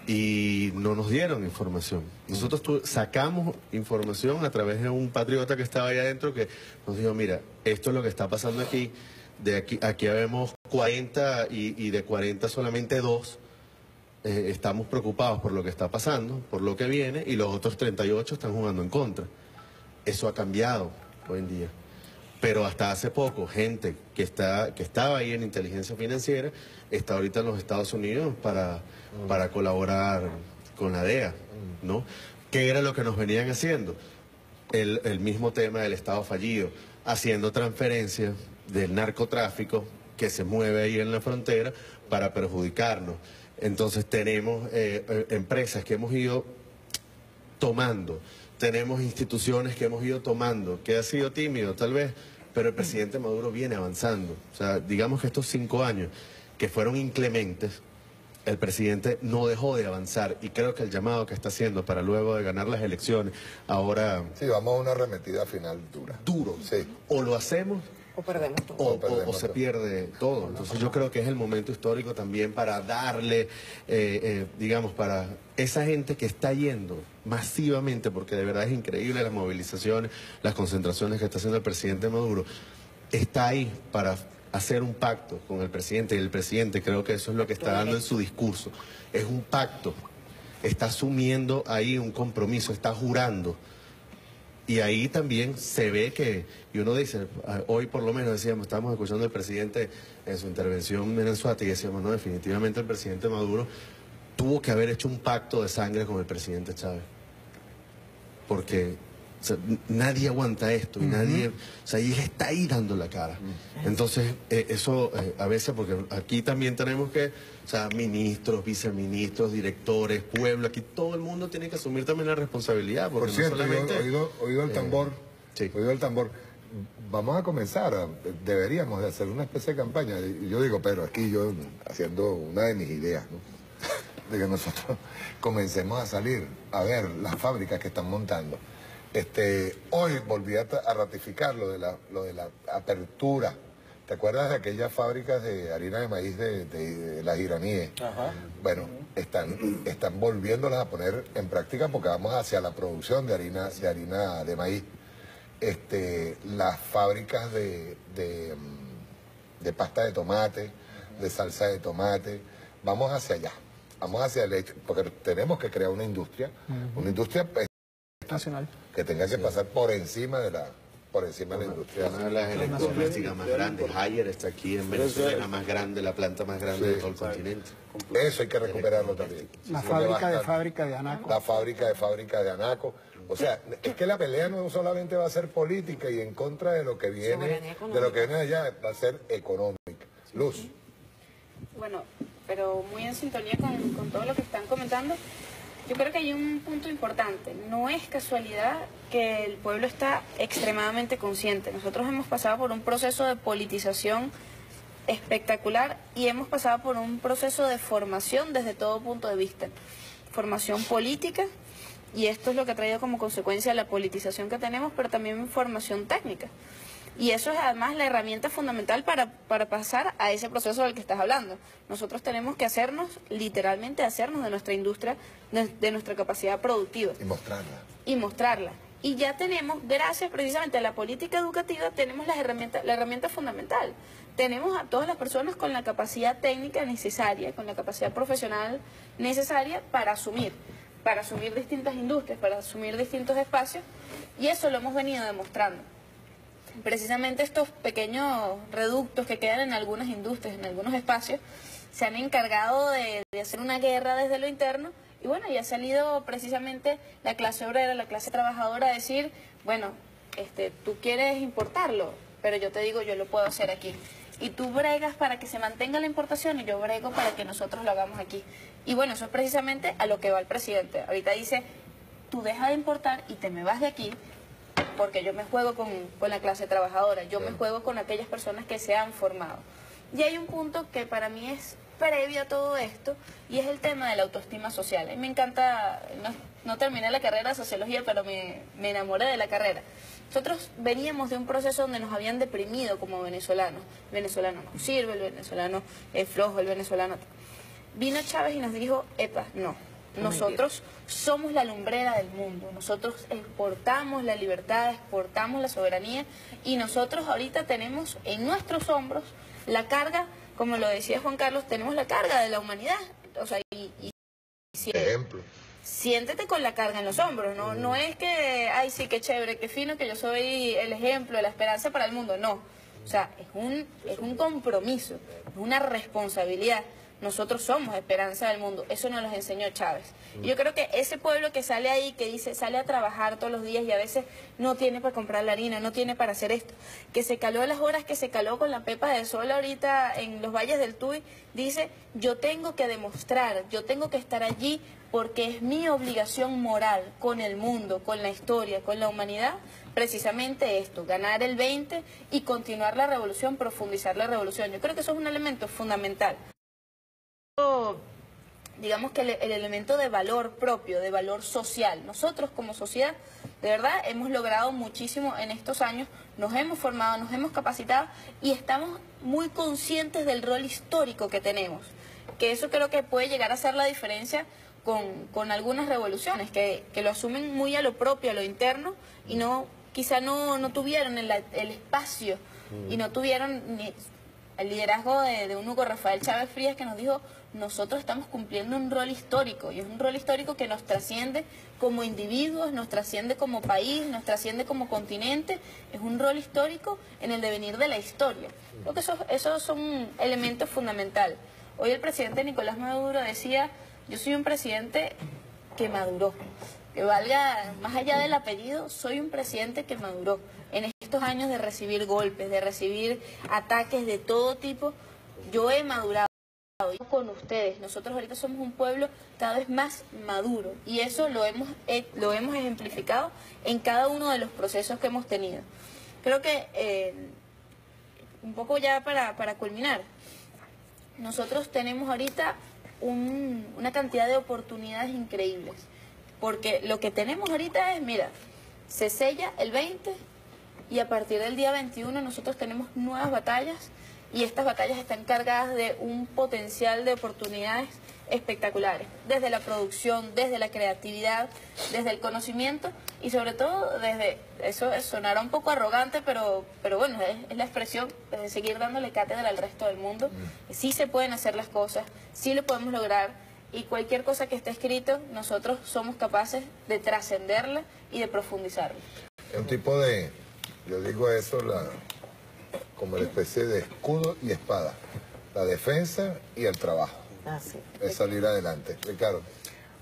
Speaker 7: y no nos dieron información. Nosotros sacamos información a través de un patriota que estaba ahí adentro que nos dijo, mira, esto es lo que está pasando aquí. Aquí vemos 40 y de 40 solamente 2 estamos preocupados por lo que está pasando, por lo que viene, y los otros 38 están jugando en contra. Eso ha cambiado hoy en día. Pero hasta hace poco, gente que estaba ahí en inteligencia financiera está ahorita en los Estados Unidos para colaborar con la DEA, ¿no? ¿Qué era lo que nos venían haciendo? El mismo tema del Estado fallido, haciendo transferencias del narcotráfico que se mueve ahí en la frontera para perjudicarnos. Entonces tenemos empresas que hemos ido tomando, tenemos instituciones que hemos ido tomando, que ha sido tímido tal vez, pero el presidente Maduro viene avanzando. O sea, digamos que estos 5 años que fueron inclementes, el presidente no dejó de avanzar y creo que el llamado que está haciendo para luego de ganar las elecciones, ahora...
Speaker 1: Sí, vamos a una arremetida final dura.
Speaker 7: Duro.
Speaker 1: Sí.
Speaker 7: O lo hacemos...
Speaker 2: O perdemos todo.
Speaker 7: O se pierde todo. Entonces yo creo que es el momento histórico también para darle, digamos, para esa gente que está yendo masivamente, porque de verdad es increíble las movilizaciones, las concentraciones que está haciendo el presidente Maduro, está ahí para hacer un pacto con el presidente, y el presidente creo que eso es lo que está dando en su discurso. Es un pacto, está asumiendo ahí un compromiso, está jurando. Y ahí también se ve que, y uno dice, hoy por lo menos decíamos, estábamos escuchando al presidente en su intervención en Anzoátegui y decíamos, no, definitivamente el presidente Maduro tuvo que haber hecho un pacto de sangre con el presidente Chávez. Porque o sea, nadie aguanta esto y nadie, o sea, y él está ahí dando la cara. Entonces, eso a veces, porque aquí también tenemos que, o sea, ministros, viceministros, directores, pueblo, aquí todo el mundo tiene que asumir también la responsabilidad. Porque
Speaker 1: por cierto,
Speaker 7: no solamente,
Speaker 1: oído el tambor,
Speaker 7: sí.
Speaker 1: Oído el tambor, vamos a comenzar, deberíamos de hacer una especie de campaña. Yo digo, pero aquí yo haciendo una de mis ideas, ¿no? De que nosotros comencemos a salir a ver las fábricas que están montando. Hoy volví a ratificar lo de la apertura. ¿Te acuerdas de aquellas fábricas de harina de maíz de las iraníes? Ajá. Bueno, están volviéndolas a poner en práctica porque vamos hacia la producción de harina de maíz. Las fábricas de pasta de tomate, de salsa de tomate, vamos hacia allá. Vamos hacia el hecho, porque tenemos que crear una industria
Speaker 8: nacional
Speaker 1: que tenga que pasar por encima de la industria.
Speaker 7: Una de las electrodomésticas más grandes, Haier está aquí en Venezuela, la más grande, la planta más grande de todo el continente.
Speaker 1: Eso hay que recuperarlo también.
Speaker 9: La fábrica de Anaco.
Speaker 1: La fábrica de Anaco. O sea, es que la pelea no solamente va a ser política y en contra de lo que viene, de allá, va a ser económica. Luz.
Speaker 4: Bueno, pero muy en sintonía con todo lo que están comentando. Yo creo que hay un punto importante. No es casualidad que el pueblo está extremadamente consciente. Nosotros hemos pasado por un proceso de politización espectacular y hemos pasado por un proceso de formación desde todo punto de vista. Formación política, y esto es lo que ha traído como consecuencia la politización que tenemos, pero también formación técnica. Y eso es además la herramienta fundamental para pasar a ese proceso del que estás hablando. Nosotros tenemos que literalmente hacernos de nuestra industria, de nuestra capacidad productiva. Y mostrarla. Y ya tenemos, gracias precisamente a la política educativa, tenemos la herramienta fundamental. Tenemos a todas las personas con la capacidad técnica necesaria, con la capacidad profesional necesaria para asumir distintas industrias, para asumir distintos espacios, y eso lo hemos venido demostrando. Precisamente estos pequeños reductos que quedan en algunas industrias, en algunos espacios, se han encargado de hacer una guerra desde lo interno, y bueno, ya ha salido precisamente la clase obrera, la clase trabajadora a decir, bueno, tú quieres importarlo, pero yo te digo, yo lo puedo hacer aquí. Y tú bregas para que se mantenga la importación y yo brego para que nosotros lo hagamos aquí. Y bueno, eso es precisamente a lo que va el presidente. Ahorita dice, tú dejas de importar y te me vas de aquí, porque yo me juego con la clase trabajadora, yo me juego con aquellas personas que se han formado. Y hay un punto que para mí es previo a todo esto, y es el tema de la autoestima social. A mí me encanta, no terminé la carrera de sociología, pero me enamoré de la carrera. Nosotros veníamos de un proceso donde nos habían deprimido como venezolanos. El venezolano no sirve, el venezolano es flojo, el venezolano... Vino Chávez y nos dijo, epa, no. Nosotros somos la lumbrera del mundo, nosotros exportamos la libertad, exportamos la soberanía, y nosotros ahorita tenemos en nuestros hombros la carga, como lo decía Juan Carlos, tenemos la carga de la humanidad. O sea,
Speaker 1: ejemplo.
Speaker 4: Siéntete con la carga en los hombros, ¿no? No es que, ay, sí, qué chévere, qué fino, que yo soy el ejemplo, la esperanza para el mundo, no. O sea, es un compromiso, es una responsabilidad. Nosotros somos esperanza del mundo, eso nos lo enseñó Chávez. Y yo creo que ese pueblo que sale ahí, que dice, sale a trabajar todos los días y a veces no tiene para comprar la harina, no tiene para hacer esto, que se caló las horas que se caló con la pepa de sol ahorita en los valles del Tuy, dice, yo tengo que demostrar, yo tengo que estar allí porque es mi obligación moral con el mundo, con la historia, con la humanidad, precisamente esto, ganar el 20 y continuar la revolución, profundizar la revolución. Yo creo que eso es un elemento fundamental. Digamos que el elemento de valor propio, de valor social. Nosotros como sociedad, de verdad, hemos logrado muchísimo en estos años, nos hemos formado, nos hemos capacitado y estamos muy conscientes del rol histórico que tenemos. Que eso creo que puede llegar a ser la diferencia con algunas revoluciones, que lo asumen muy a lo propio, a lo interno, y quizá no tuvieron el espacio y no tuvieron ni el liderazgo de un Hugo Rafael Chávez Frías, que nos dijo, nosotros estamos cumpliendo un rol histórico, y es un rol histórico que nos trasciende como individuos, nos trasciende como país, nos trasciende como continente, es un rol histórico en el devenir de la historia. Creo que esos son elementos fundamentales. Hoy el presidente Nicolás Maduro decía, yo soy un presidente que maduró, que valga, más allá del apellido, soy un presidente que maduró. En estos años de recibir golpes, de recibir ataques de todo tipo, yo he madurado con ustedes. Nosotros ahorita somos un pueblo cada vez más maduro, y eso lo hemos ejemplificado en cada uno de los procesos que hemos tenido. Creo que, un poco ya para culminar, nosotros tenemos ahorita una cantidad de oportunidades increíbles, porque lo que tenemos ahorita es, mira, se sella el 20 y a partir del día 21 nosotros tenemos nuevas batallas, y estas batallas están cargadas de un potencial de oportunidades espectaculares, desde la producción, desde la creatividad, desde el conocimiento, y sobre todo desde, eso sonará un poco arrogante, pero bueno, es la expresión de seguir dándole cátedra al resto del mundo. Sí se pueden hacer las cosas, sí lo podemos lograr, y cualquier cosa que esté escrito, nosotros somos capaces de trascenderla y de profundizarla.
Speaker 1: Es un tipo de, yo digo eso, como una especie de escudo y espada, la defensa y el trabajo. Es salir adelante. Ricardo.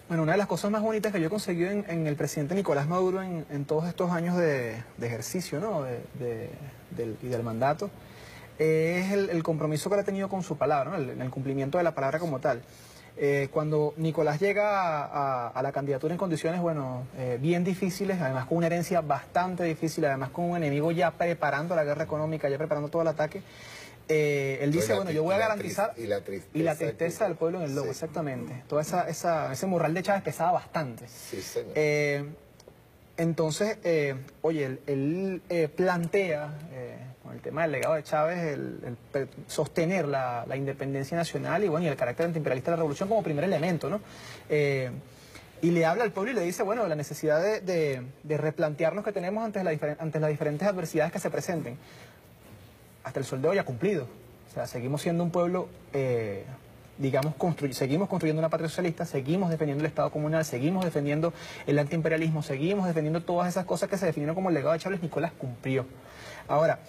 Speaker 8: Bueno, una de las cosas más bonitas que yo he conseguido en el presidente Nicolás Maduro en todos estos años de ejercicio, ¿no? y del mandato, es el compromiso que él ha tenido con su palabra, ¿no? El cumplimiento de la palabra como tal. Cuando Nicolás llega a la candidatura en condiciones, bueno, bien difíciles, además con una herencia bastante difícil, además con un enemigo ya preparando la guerra económica, ya preparando todo el ataque, él dice, bueno, yo voy a garantizar... Y la tristeza del pueblo en el lobo, sí. Exactamente. Todo ese morral de Chávez pesaba bastante. Sí, señor. Entonces, oye, él plantea, con el tema del legado de Chávez, el sostener la independencia nacional y, bueno, y el carácter antiimperialista de la revolución como primer elemento, ¿no? Y le habla al pueblo y le dice, bueno, la necesidad de replantearnos que tenemos ante las diferentes adversidades que se presenten. Hasta el sol de hoy ha cumplido. O sea, seguimos siendo un pueblo, digamos, seguimos construyendo una patria socialista, seguimos defendiendo el Estado comunal, seguimos defendiendo el antiimperialismo, seguimos defendiendo todas esas cosas que se definieron como el legado de Chávez. Nicolás cumplió. Ahora,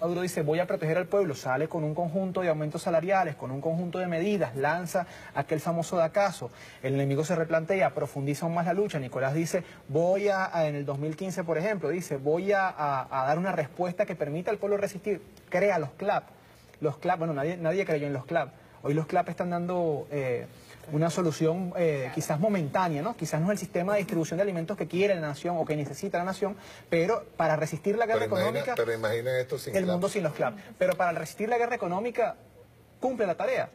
Speaker 8: Maduro dice, voy a proteger al pueblo, sale con un conjunto de aumentos salariales, con un conjunto de medidas, lanza aquel famoso dacazo, el enemigo se replantea, profundiza aún más la lucha. Nicolás dice, en el 2015, por ejemplo, dice, voy a dar una respuesta que permita al pueblo resistir, crea los CLAP. Los CLAP, bueno, nadie creyó en los CLAP. Hoy los CLAP están dando una solución quizás momentánea, ¿no? Quizás no es el sistema de distribución de alimentos que quiere la nación o que necesita la nación, pero para resistir la guerra económica...
Speaker 1: Pero imagina esto sin
Speaker 8: el mundo sin los CLAP. Pero para resistir la guerra económica cumple la tarea.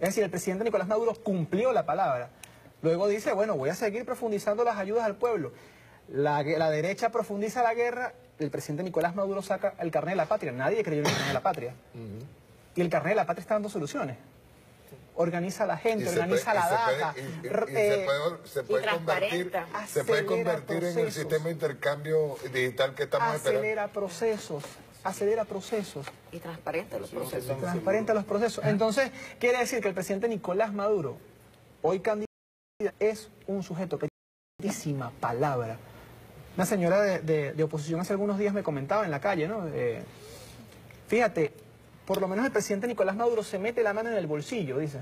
Speaker 8: Es decir, el presidente Nicolás Maduro cumplió la palabra. Luego dice, bueno, voy a seguir profundizando las ayudas al pueblo. La derecha profundiza la guerra, el presidente Nicolás Maduro saca el carnet de la patria. Nadie creyó en el carnet de la patria. Y el carnet de convertir dando soluciones. Organiza a la gente, organiza la data.
Speaker 1: Se puede convertir en el sistema de intercambio digital que estamos esperando.
Speaker 8: Acelera procesos.
Speaker 2: Y transparenta los procesos.
Speaker 8: Transparenta los procesos. Entonces, quiere decir que el presidente Nicolás Maduro, hoy candidato, es un sujeto que tiene muchísima palabra. Una señora de oposición hace algunos días me comentaba en la calle, ¿no? Fíjate, por lo menos el presidente Nicolás Maduro se mete la mano en el bolsillo, dice,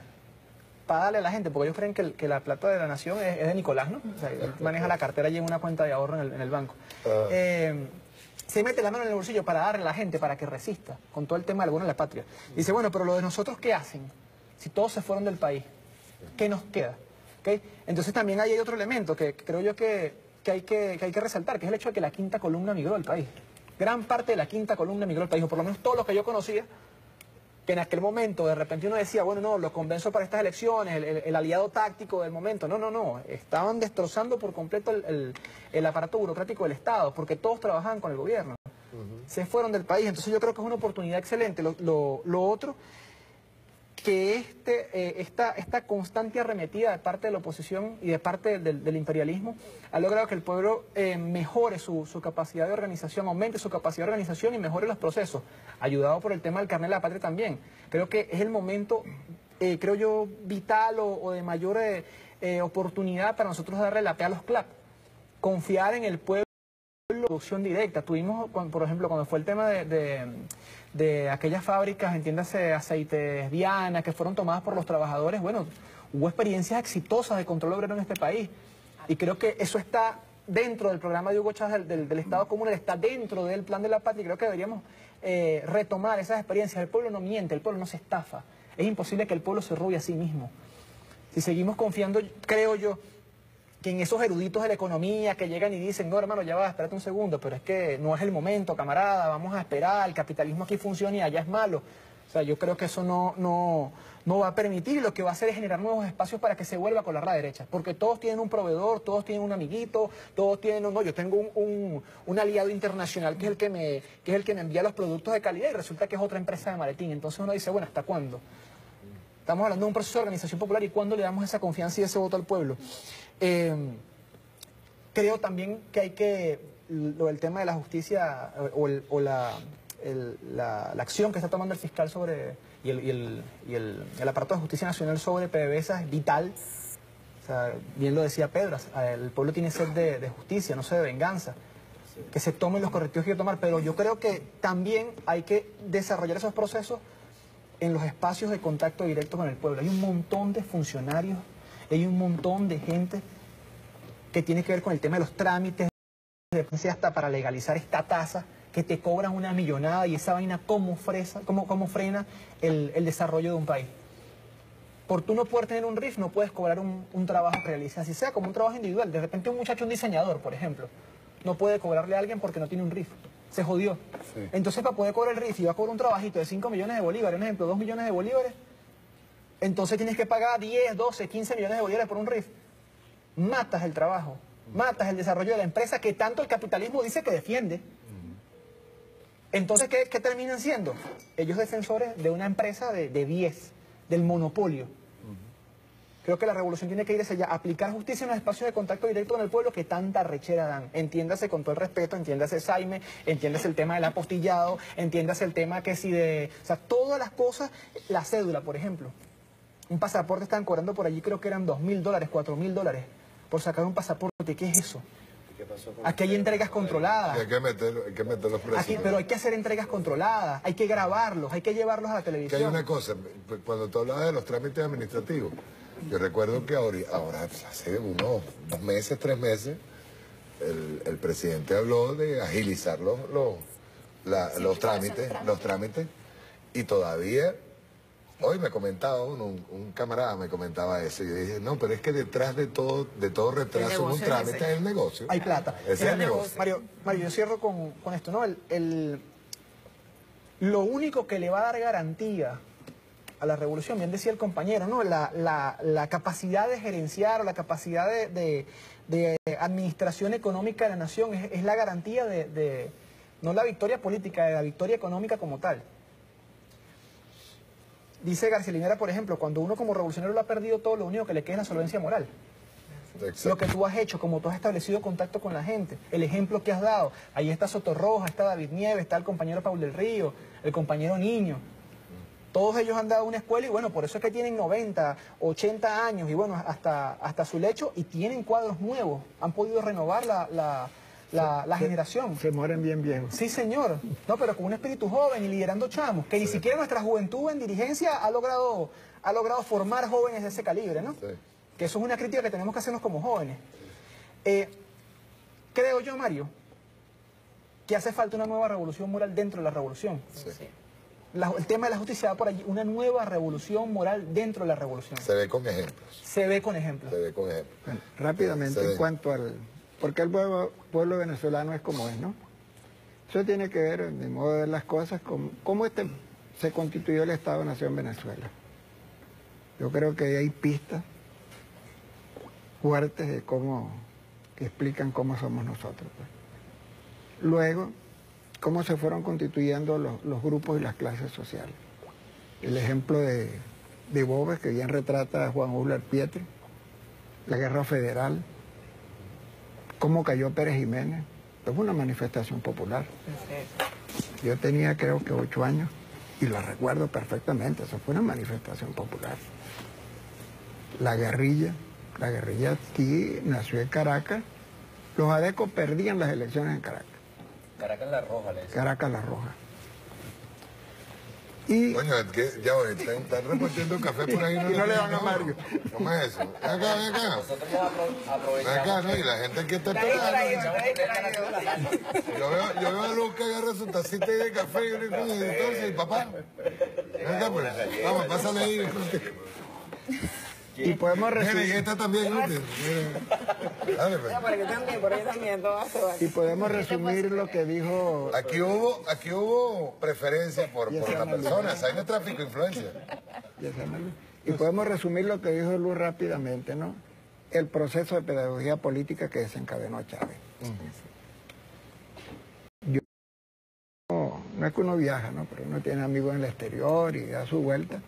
Speaker 8: para darle a la gente, porque ellos creen que la plata de la nación es de Nicolás, ¿no? O sea, él maneja la cartera y en una cuenta de ahorro en el banco. Se mete la mano en el bolsillo para darle a la gente, para que resista, con todo el tema del bono de la patria. Dice, bueno, pero lo de nosotros, ¿qué hacen? Si todos se fueron del país, ¿qué nos queda? ¿Okay? Entonces también hay otro elemento que creo yo que hay que resaltar, que es el hecho de que la quinta columna migró al país. Gran parte de la quinta columna migró al país, o por lo menos todos los que yo conocía, que en aquel momento de repente uno decía, bueno, no, lo convenzo para estas elecciones, el aliado táctico del momento. No, estaban destrozando por completo el aparato burocrático del Estado, porque todos trabajaban con el gobierno. Se fueron del país, entonces yo creo que es una oportunidad excelente. Lo otro, que esta constante arremetida de parte de la oposición y de parte del imperialismo ha logrado que el pueblo mejore su capacidad de organización, aumente su capacidad de organización y mejore los procesos, ayudado por el tema del carnet de la patria también. Creo que es el momento, creo yo, vital o de mayor oportunidad para nosotros darle la P a los CLAP, confiar en el pueblo, producción directa. Tuvimos, por ejemplo, cuando fue el tema de aquellas fábricas, entiéndase, Aceites Diana, que fueron tomadas por los trabajadores, bueno, hubo experiencias exitosas de control obrero en este país. Y creo que eso está dentro del programa de Hugo Chávez del Estado Comunal, está dentro del Plan de la Patria, y creo que deberíamos retomar esas experiencias. El pueblo no miente, el pueblo no se estafa. Es imposible que el pueblo se robe a sí mismo. Si seguimos confiando, creo yo, que en esos eruditos de la economía que llegan y dicen, no, hermano, ya va, espérate un segundo, pero es que no es el momento, camarada, vamos a esperar, el capitalismo aquí funciona y allá es malo. O sea, yo creo que eso no va a permitir, y lo que va a hacer es generar nuevos espacios para que se vuelva a colar la derecha, porque todos tienen un proveedor, todos tienen un amiguito, todos tienen, yo tengo un aliado internacional que es el que me envía los productos de calidad, y resulta que es otra empresa de maletín. Entonces uno dice, bueno, ¿hasta cuándo? Estamos hablando de un proceso de organización popular, ¿y cuándo le damos esa confianza y ese voto al pueblo? Creo también que hay que, el tema de la justicia o la acción que está tomando el fiscal sobre y el aparato de justicia nacional sobre PDVSA es vital. O sea, bien lo decía Pedro, el pueblo tiene sed de justicia, no sé, de venganza. Que se tomen los correctivos que hay que tomar, pero yo creo que también hay que desarrollar esos procesos en los espacios de contacto directo con el pueblo. Hay un montón de funcionarios, hay un montón de gente que tiene que ver con el tema de los trámites, hasta para legalizar esta tasa que te cobran una millonada y esa vaina cómo frena el desarrollo de un país. Por tú no poder tener un RIF, no puedes cobrar un trabajo que realices, así sea como un trabajo individual. De repente un muchacho, un diseñador, por ejemplo, no puede cobrarle a alguien porque no tiene un RIF. Se jodió. Sí. Entonces, para poder cobrar el RIF, y va a cobrar un trabajito de 5 millones de bolívares, un ejemplo, 2 millones de bolívares, entonces tienes que pagar 10, 12, 15 millones de bolívares por un RIF. Matas el trabajo, matas el desarrollo de la empresa que tanto el capitalismo dice que defiende. Entonces, ¿qué terminan siendo? Ellos defensores de una empresa de 10, del monopolio. Creo que la revolución tiene que ir hacia allá, aplicar justicia en los espacios de contacto directo con el pueblo que tanta rechera dan. Entiéndase con todo el respeto, entiéndase Saime, entiéndase el tema del apostillado, entiéndase el tema que si de... O sea, todas las cosas, la cédula, por ejemplo. Un pasaporte estaban cobrando por allí, creo que eran $2.000, $4.000, por sacar un pasaporte. ¿Qué es eso? Aquí hay entregas controladas.
Speaker 1: Hay que meter los precios.
Speaker 8: Aquí, pero hay que hacer entregas controllas, hay que grabarlos, hay que llevarlos a la televisión.
Speaker 1: Que hay una cosa, cuando tú hablabas de los trámites administrativos, yo recuerdo que ahora hace unos 2 meses, 3 meses, el presidente habló de agilizar los trámites, y todavía, hoy me comentaba un camarada me comentaba eso, y yo dije, no, pero es que detrás de todo retraso en un trámite es el negocio.
Speaker 8: Hay plata.
Speaker 1: Ese es el negocio.
Speaker 8: Mario, yo cierro con esto, ¿no? Lo único que le va a dar garantía a la revolución, bien decía el compañero, ¿no? La capacidad de gerenciar o la capacidad de administración económica de la nación es la garantía no la victoria política, de la victoria económica como tal. Dice García Linera, por ejemplo, cuando uno como revolucionario lo ha perdido todo, lo único que le queda es la solvencia moral. Exacto. Lo que tú has hecho, como tú has establecido contacto con la gente, el ejemplo que has dado. Ahí está Sotorroja, está David Nieves, está el compañero Paul del Río, el compañero Niño. Todos ellos han dado una escuela y bueno, por eso es que tienen 90, 80 años y bueno, hasta su lecho y tienen cuadros nuevos. Han podido renovar la generación.
Speaker 9: Se mueren bien viejos.
Speaker 8: Sí, señor. No, pero con un espíritu joven y liderando chamos, que ni siquiera nuestra juventud en dirigencia ha logrado formar jóvenes de ese calibre, ¿no? Sí. Que eso es una crítica que tenemos que hacernos como jóvenes. Creo yo, Mario, que hace falta una nueva revolución moral dentro de la revolución. Sí. El tema de la justicia va por allí, una nueva revolución moral dentro de la revolución.
Speaker 1: Se ve con ejemplos.
Speaker 8: Se ve con ejemplos.
Speaker 9: Bueno, rápidamente, en cuanto al... ¿Por qué el pueblo venezolano es como es, no? Eso tiene que ver, en mi modo de ver las cosas, con cómo se constituyó el Estado-Nación Venezuela. Yo creo que hay pistas fuertes de que explican cómo somos nosotros. Pues. Luego, cómo se fueron constituyendo los grupos y las clases sociales. El ejemplo de Boves, que bien retrata a Juan Uller Pietri, la guerra federal, cómo cayó Pérez Jiménez, es una manifestación popular. Yo tenía creo que 8 años y lo recuerdo perfectamente, eso fue una manifestación popular. La guerrilla aquí nació en Caracas, los adecos perdían las elecciones en Caracas.
Speaker 10: Caracas la Roja, le decía.
Speaker 9: Caracas la Roja. Y...
Speaker 1: Coño, ya voy, están repartiendo café por ahí.
Speaker 9: No le van a Mario.
Speaker 1: ¿Cómo es eso? Ven acá.
Speaker 10: Nosotros aprovechamos.
Speaker 1: Acá, ¿no? Y la gente que está esperando. Yo veo a Luz que agarra su tacita de café y le dice, el papá. Ven acá, pues. Vamos, pásale ahí.
Speaker 9: Y podemos resumir...
Speaker 1: Y esta también, ¿no? Dale, pues.
Speaker 2: No, por aquí también, todo
Speaker 9: y podemos resumir lo que dijo...
Speaker 1: Aquí hubo preferencia por la persona, hay no tráfico de influencia.
Speaker 9: Y podemos resumir lo que dijo Luz rápidamente, ¿no? El proceso de pedagogía política que desencadenó a Chávez. Yo, no es que uno viaja, ¿no? Pero uno tiene amigos en el exterior y da su vuelta.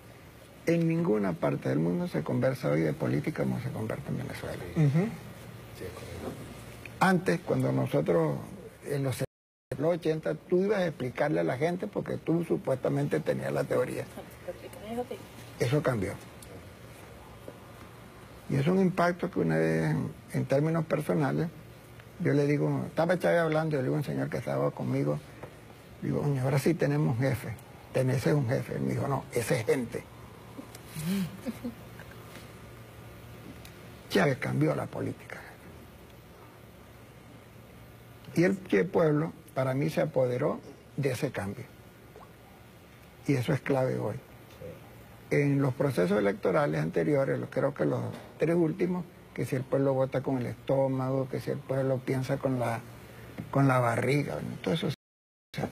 Speaker 9: En ninguna parte del mundo se conversa hoy de política como se conversa en Venezuela. Antes, cuando nosotros, en los 80, tú ibas a explicarle a la gente porque tú supuestamente tenías la teoría. Eso cambió. Y es un impacto que una vez, en términos personales, yo le digo, estaba Chávez hablando, yo le digo a un señor que estaba conmigo, digo, ahora sí tenemos un jefe, ese es un jefe. Él me dijo, no, ese es gente. Chávez cambió la política. Y el pueblo para mí se apoderó de ese cambio. Y eso es clave hoy. En los procesos electorales anteriores, creo que los 3 últimos, que si el pueblo vota con el estómago, que si el pueblo piensa con la barriga, bueno, todo eso. O sea,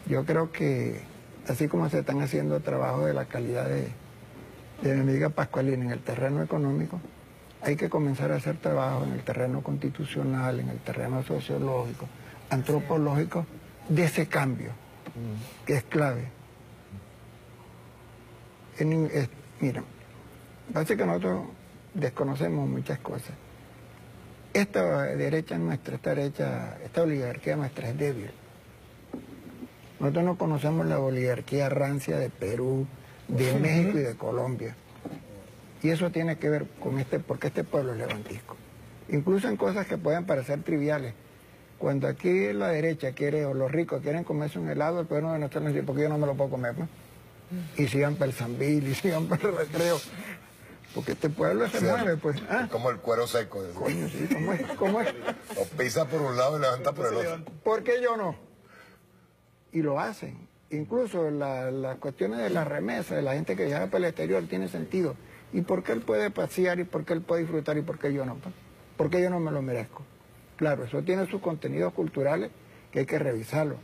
Speaker 9: yo creo que así como se están haciendo trabajos de la calidad de mi amiga Pascualina en el terreno económico, hay que comenzar a hacer trabajo en el terreno constitucional, en el terreno sociológico, antropológico, de ese cambio, que es clave. Mira, parece que nosotros desconocemos muchas cosas. Esta derecha nuestra, esta oligarquía nuestra es débil. Nosotros no conocemos la oligarquía rancia de Perú, de México y de Colombia. Y eso tiene que ver con porque este pueblo es levantisco. Incluso en cosas que pueden parecer triviales. Cuando aquí la derecha quiere, o los ricos quieren comerse un helado, el pueblo de nosotros dice, ¿por qué yo no me lo puedo comer? ¿No? Y sigan para el Sambil, y sigan para el Recreo. Porque este pueblo se mueve, pues. ¿Ah?
Speaker 1: Es como el cuero seco.
Speaker 9: Coño, sí, ¿cómo es?
Speaker 1: Lo pisa por un lado y levanta por el otro.
Speaker 9: ¿Por qué yo no? Y lo hacen. Incluso las cuestiones de las remesas, de la gente que viaja para el exterior, tiene sentido. ¿Y por qué él puede pasear y por qué él puede disfrutar y por qué yo no? ¿Por qué yo no me lo merezco? Claro, eso tiene sus contenidos culturales que hay que revisarlo.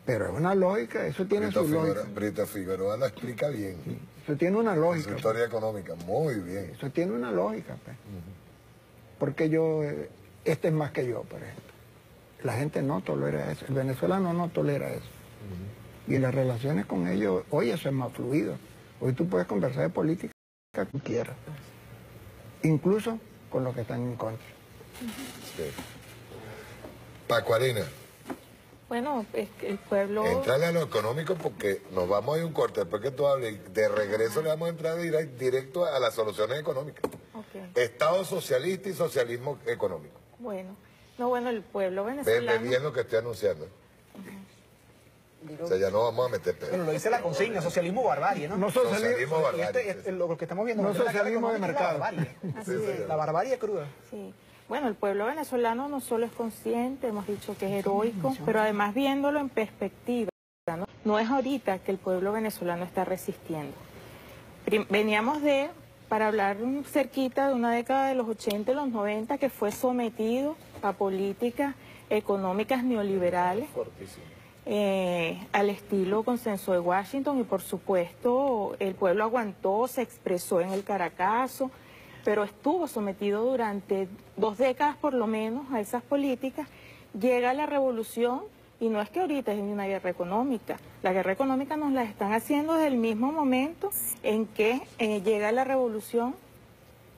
Speaker 9: Pero es una lógica, eso tiene su lógica.
Speaker 1: Brito Figueroa lo explica bien.
Speaker 9: Sí, eso tiene una lógica.
Speaker 1: Su historia económica, muy bien.
Speaker 9: Eso tiene una lógica, pues. Porque este es más que yo, por ejemplo. La gente no tolera eso, el venezolano no tolera eso. Y las relaciones con ellos, hoy eso es más fluido. Hoy tú puedes conversar de política que tú quieras. Incluso con los que están en contra.
Speaker 1: Sí. Pascualina.
Speaker 3: Bueno, es que el pueblo...
Speaker 1: Entrale a lo económico porque nos vamos a ir un corte. Después que tú hables, de regreso le vamos a entrar directo a las soluciones económicas.
Speaker 3: Okay.
Speaker 1: Estado socialista y socialismo económico.
Speaker 3: Bueno, el pueblo venezolano...
Speaker 1: Ve bien lo que estoy anunciando. O sea, ya no vamos a meter pedo.
Speaker 8: Bueno, lo dice la consigna, socialismo o barbarie, ¿no?
Speaker 1: No socialismo o barbarie.
Speaker 8: Lo que estamos viendo
Speaker 9: no socialismo de mercado.
Speaker 8: La barbarie cruda.
Speaker 3: Sí. Bueno, el pueblo venezolano no solo es consciente, hemos dicho que es heroico, pero además viéndolo en perspectiva, no es ahorita que el pueblo venezolano está resistiendo. Veníamos para hablar cerquita de una década de los 80 y los 90 que fue sometido a políticas económicas neoliberales, al estilo consenso de Washington, y por supuesto el pueblo aguantó, se expresó en el Caracazo, pero estuvo sometido durante 2 décadas por lo menos a esas políticas. Llega la revolución y no es que ahorita es una guerra económica. La guerra económica nos la están haciendo desde el mismo momento en que llega la revolución,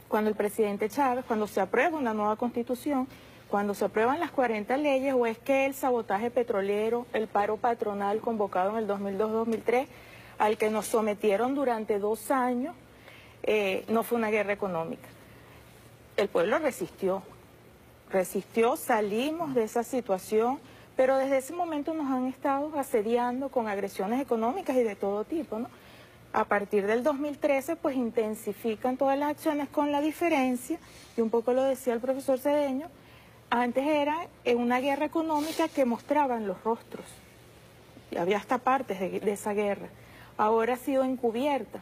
Speaker 3: cuando el presidente Chávez, cuando se aprueba una nueva constitución, cuando se aprueban las 40 leyes, o es que el sabotaje petrolero, el paro patronal convocado en el 2002-2003, al que nos sometieron durante 2 años, no fue una guerra económica. El pueblo resistió, salimos de esa situación, pero desde ese momento nos han estado asediando con agresiones económicas y de todo tipo, ¿no? A partir del 2013, pues intensifican todas las acciones, con la diferencia, y un poco lo decía el profesor Cedeño, antes era una guerra económica que mostraban los rostros, y había hasta partes de esa guerra. Ahora ha sido encubierta.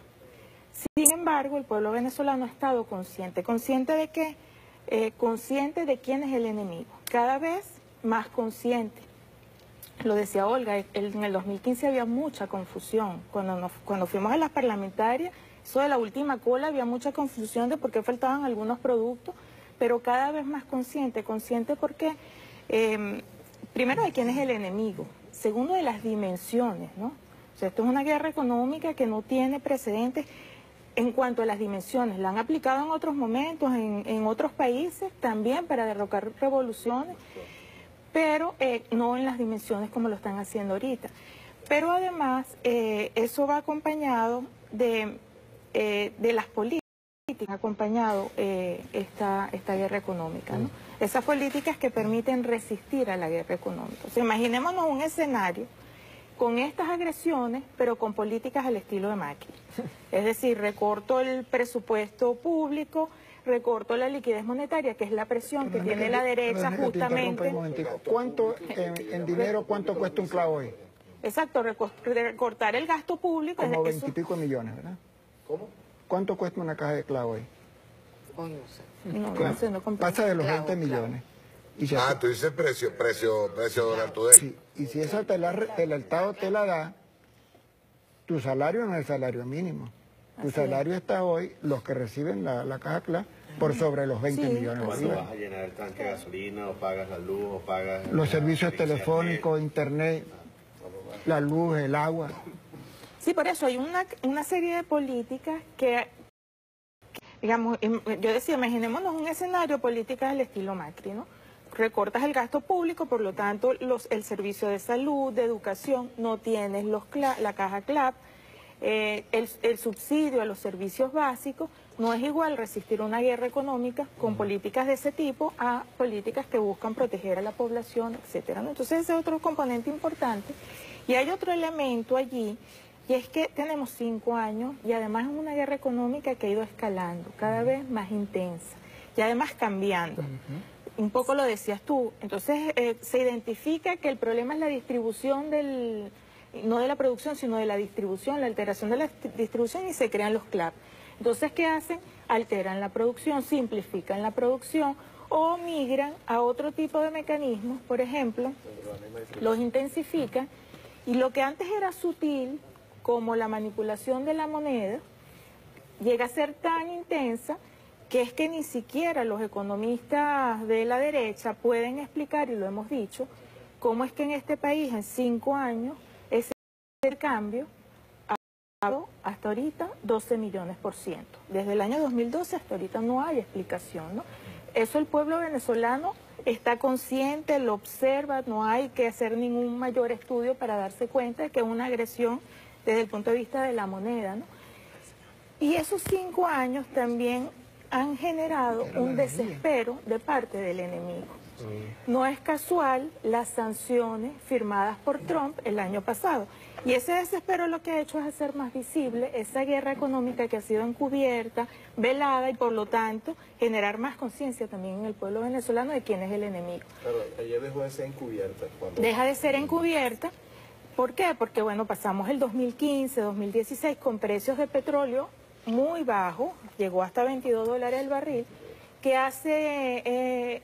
Speaker 3: Sin embargo, el pueblo venezolano ha estado consciente. ¿Consciente de qué? Consciente de quién es el enemigo. Cada vez más consciente. Lo decía Olga, en el 2015 había mucha confusión. Cuando fuimos a las parlamentarias, eso de la última cola, había mucha confusión de por qué faltaban algunos productos, pero cada vez más consciente. Consciente porque, primero, de quién es el enemigo. Segundo, de las dimensiones, ¿no? O sea, esto es una guerra económica que no tiene precedentes. En cuanto a las dimensiones, la han aplicado en otros momentos, en otros países también para derrocar revoluciones, pero no en las dimensiones como lo están haciendo ahorita. Pero además, eso va acompañado de las políticas, ha acompañado esta guerra económica, ¿no? Esas políticas que permiten resistir a la guerra económica. O sea, imaginémonos un escenario con estas agresiones, pero con políticas al estilo de Macri. Es decir, recorto el presupuesto público, recorto la liquidez monetaria, que es la presión que tiene la derecha justamente.
Speaker 9: ¿Cuánto en dinero, cuánto cuesta un clavo hoy?
Speaker 3: Exacto, recortar el gasto público.
Speaker 9: Como 20 y pico millones, ¿verdad?
Speaker 1: ¿Cómo?
Speaker 9: ¿Cuánto cuesta una caja de clavo hoy?
Speaker 2: Hoy no sé.
Speaker 3: No,
Speaker 9: Claro.
Speaker 3: no sé, no compré.
Speaker 9: Pasa de los 20 millones. Y si
Speaker 1: Tú dices precio dólar today.
Speaker 9: sí, y si esa el Estado te la da, tu salario no es el salario mínimo. Tu salario está hoy, los que reciben la caja CLAP, por sobre los 20 millones de
Speaker 7: Cuando
Speaker 9: bolívares.
Speaker 7: vas a llenar el tanque de gasolina, o pagas la luz, o pagas...
Speaker 9: Los servicios telefónicos, internet, la luz, el agua.
Speaker 3: Sí, por eso hay una serie de políticas que, digamos, yo decía, imaginémonos un escenario política del estilo Macri, ¿no? Recortas el gasto público, por lo tanto, el servicio de salud, de educación, no tienes la caja CLAP, el subsidio a los servicios básicos. No es igual resistir una guerra económica con políticas de ese tipo a políticas que buscan proteger a la población, etcétera, ¿no? Entonces ese es otro componente importante. Y hay otro elemento allí, y es que tenemos 5 años y además es una guerra económica que ha ido escalando, cada vez más intensa y además cambiando. Un poco lo decías tú. Entonces se identifica que el problema es la distribución no de la producción, sino de la distribución, la alteración de la distribución, y se crean los CLAP. Entonces, ¿qué hacen? Alteran la producción, simplifican la producción o migran a otro tipo de mecanismos, por ejemplo, los intensifican, y lo que antes era sutil, como la manipulación de la moneda, llega a ser tan intensa que es que ni siquiera los economistas de la derecha pueden explicar, y lo hemos dicho, cómo es que en este país en 5 años ese cambio hasta ahorita 12 millones %. Desde el año 2012 hasta ahorita no hay explicación, ¿no? Eso el pueblo venezolano está consciente, lo observa, no hay que hacer ningún mayor estudio para darse cuenta de que es una agresión desde el punto de vista de la moneda, ¿no? Y esos 5 años también han generado un desespero de parte del enemigo. No es casual las sanciones firmadas por Trump el año pasado. Y ese desespero lo que ha hecho es hacer más visible esa guerra económica que ha sido encubierta, velada, y por lo tanto generar más conciencia también en el pueblo venezolano de quién es el enemigo.
Speaker 5: Claro, ayer dejó de ser encubierta.
Speaker 3: Deja de ser encubierta. ¿Por qué? Porque bueno, pasamos el 2015, 2016 con precios de petróleo muy bajos, llegó hasta $22 el barril, que hace,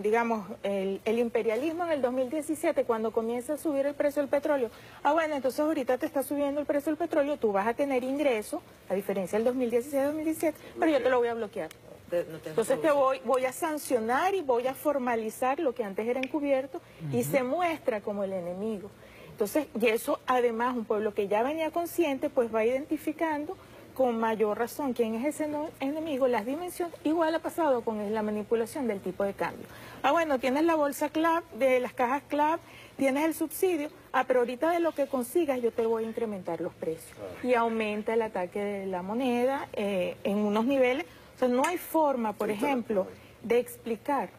Speaker 3: digamos, el imperialismo en el 2017, cuando comienza a subir el precio del petróleo. Bueno, entonces ahorita te está subiendo el precio del petróleo, tú vas a tener ingresos, a diferencia del 2016-2017, pero yo te lo voy a bloquear. Entonces te voy a sancionar y voy a formalizar lo que antes era encubierto y se muestra como el enemigo. Entonces, y eso además un pueblo que ya venía consciente, pues va identificando con mayor razón quién es ese enemigo, las dimensiones. Igual ha pasado con la manipulación del tipo de cambio. Bueno, tienes la bolsa CLAP, de las cajas CLAP, tienes el subsidio, pero ahorita de lo que consigas yo te voy a incrementar los precios. Y aumenta el ataque de la moneda en unos niveles. O sea, no hay forma, por ejemplo, de explicar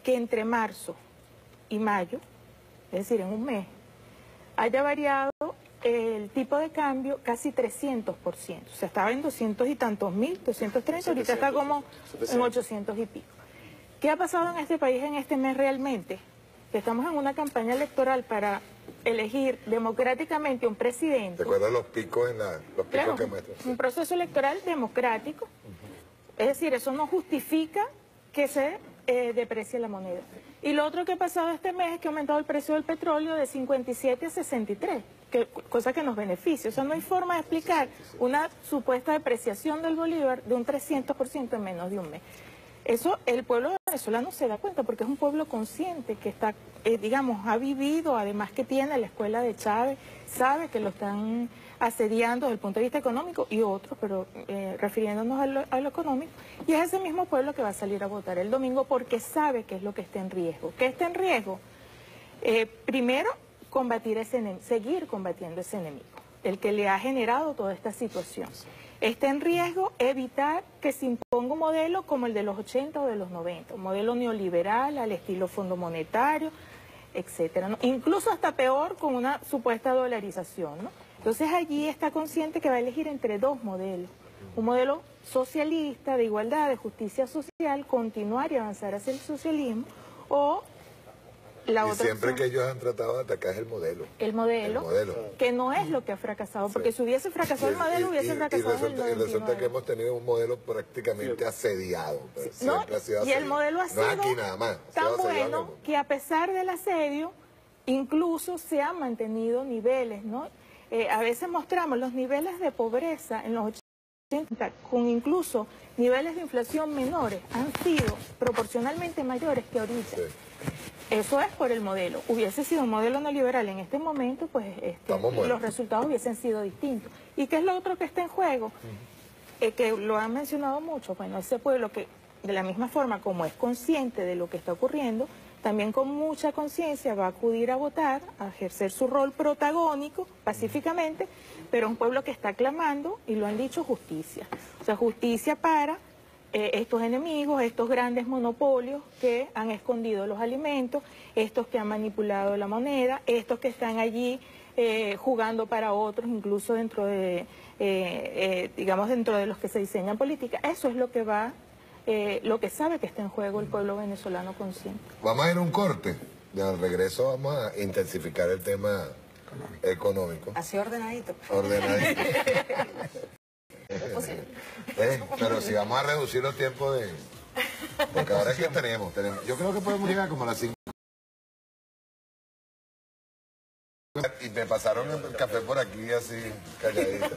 Speaker 3: que entre marzo y mayo, es decir, en un mes, haya variado el tipo de cambio casi 300%. O sea, estaba en 200 y tantos mil, 230, ahorita está como en 800 y pico. ¿Qué ha pasado en este país en este mes realmente? Que estamos en una campaña electoral para elegir democráticamente un presidente.
Speaker 1: ¿Recuerdas los picos
Speaker 3: Claro,
Speaker 1: que muestran?
Speaker 3: Un proceso electoral democrático. Es decir, eso no justifica que se deprecie la moneda. Y lo otro que ha pasado este mes es que ha aumentado el precio del petróleo de 57 a 63, cosa que nos beneficia. O sea, no hay forma de explicar una supuesta depreciación del bolívar de un 300% en menos de un mes. Eso el pueblo venezolano se da cuenta porque es un pueblo consciente que está, digamos, ha vivido, además que tiene la escuela de Chávez, sabe que lo están asediando desde el punto de vista económico y otros, pero refiriéndonos a lo económico, y es ese mismo pueblo que va a salir a votar el domingo porque sabe qué es lo que está en riesgo. ¿Qué está en riesgo? Primero, seguir combatiendo ese enemigo, el que le ha generado toda esta situación. Está en riesgo evitar que se imponga un modelo como el de los 80 o de los 90, un modelo neoliberal al estilo Fondo Monetario, etcétera, ¿no? Incluso hasta peor con una supuesta dolarización, ¿no? Entonces allí está consciente que va a elegir entre dos modelos. Un modelo socialista, de igualdad, de justicia social, continuar y avanzar hacia el socialismo, o la otra
Speaker 1: siempre
Speaker 3: opción,
Speaker 1: que ellos han tratado de atacar es el modelo.
Speaker 3: El modelo, que no es lo que ha fracasado, porque si hubiese fracasado el modelo, hubiese fracasado el 99.
Speaker 1: Y resulta que hemos tenido un modelo prácticamente asediado.
Speaker 3: No, y el modelo ha sido
Speaker 1: aquí nada más,
Speaker 3: tan bueno que a pesar del asedio, incluso se han mantenido niveles, ¿no? A veces mostramos los niveles de pobreza en los 80, con incluso niveles de inflación menores, han sido proporcionalmente mayores que ahorita. Sí. Eso es por el modelo. Hubiese sido un modelo neoliberal en este momento, pues los resultados hubiesen sido distintos. ¿Y qué es lo otro que está en juego? Que lo han mencionado mucho. Bueno, ese pueblo que de la misma forma como es consciente de lo que está ocurriendo, también con mucha conciencia va a acudir a votar, a ejercer su rol protagónico pacíficamente, pero un pueblo que está clamando, y lo han dicho, justicia. O sea, justicia para estos enemigos, estos grandes monopolios que han escondido los alimentos, estos que han manipulado la moneda, estos que están allí jugando para otros, incluso dentro de, digamos, dentro de los que se diseñan política. Eso es lo que va, lo que sabe que está en juego el pueblo venezolano consciente.
Speaker 1: Vamos a ir a un corte. Y al regreso vamos a intensificar el tema económico.
Speaker 2: Así ordenadito.
Speaker 1: Ordenadito. Pero si vamos a reducir los tiempos de... Porque ahora es que tenemos... Yo creo que podemos llegar como a las 5. Y me pasaron el café por aquí así calladito.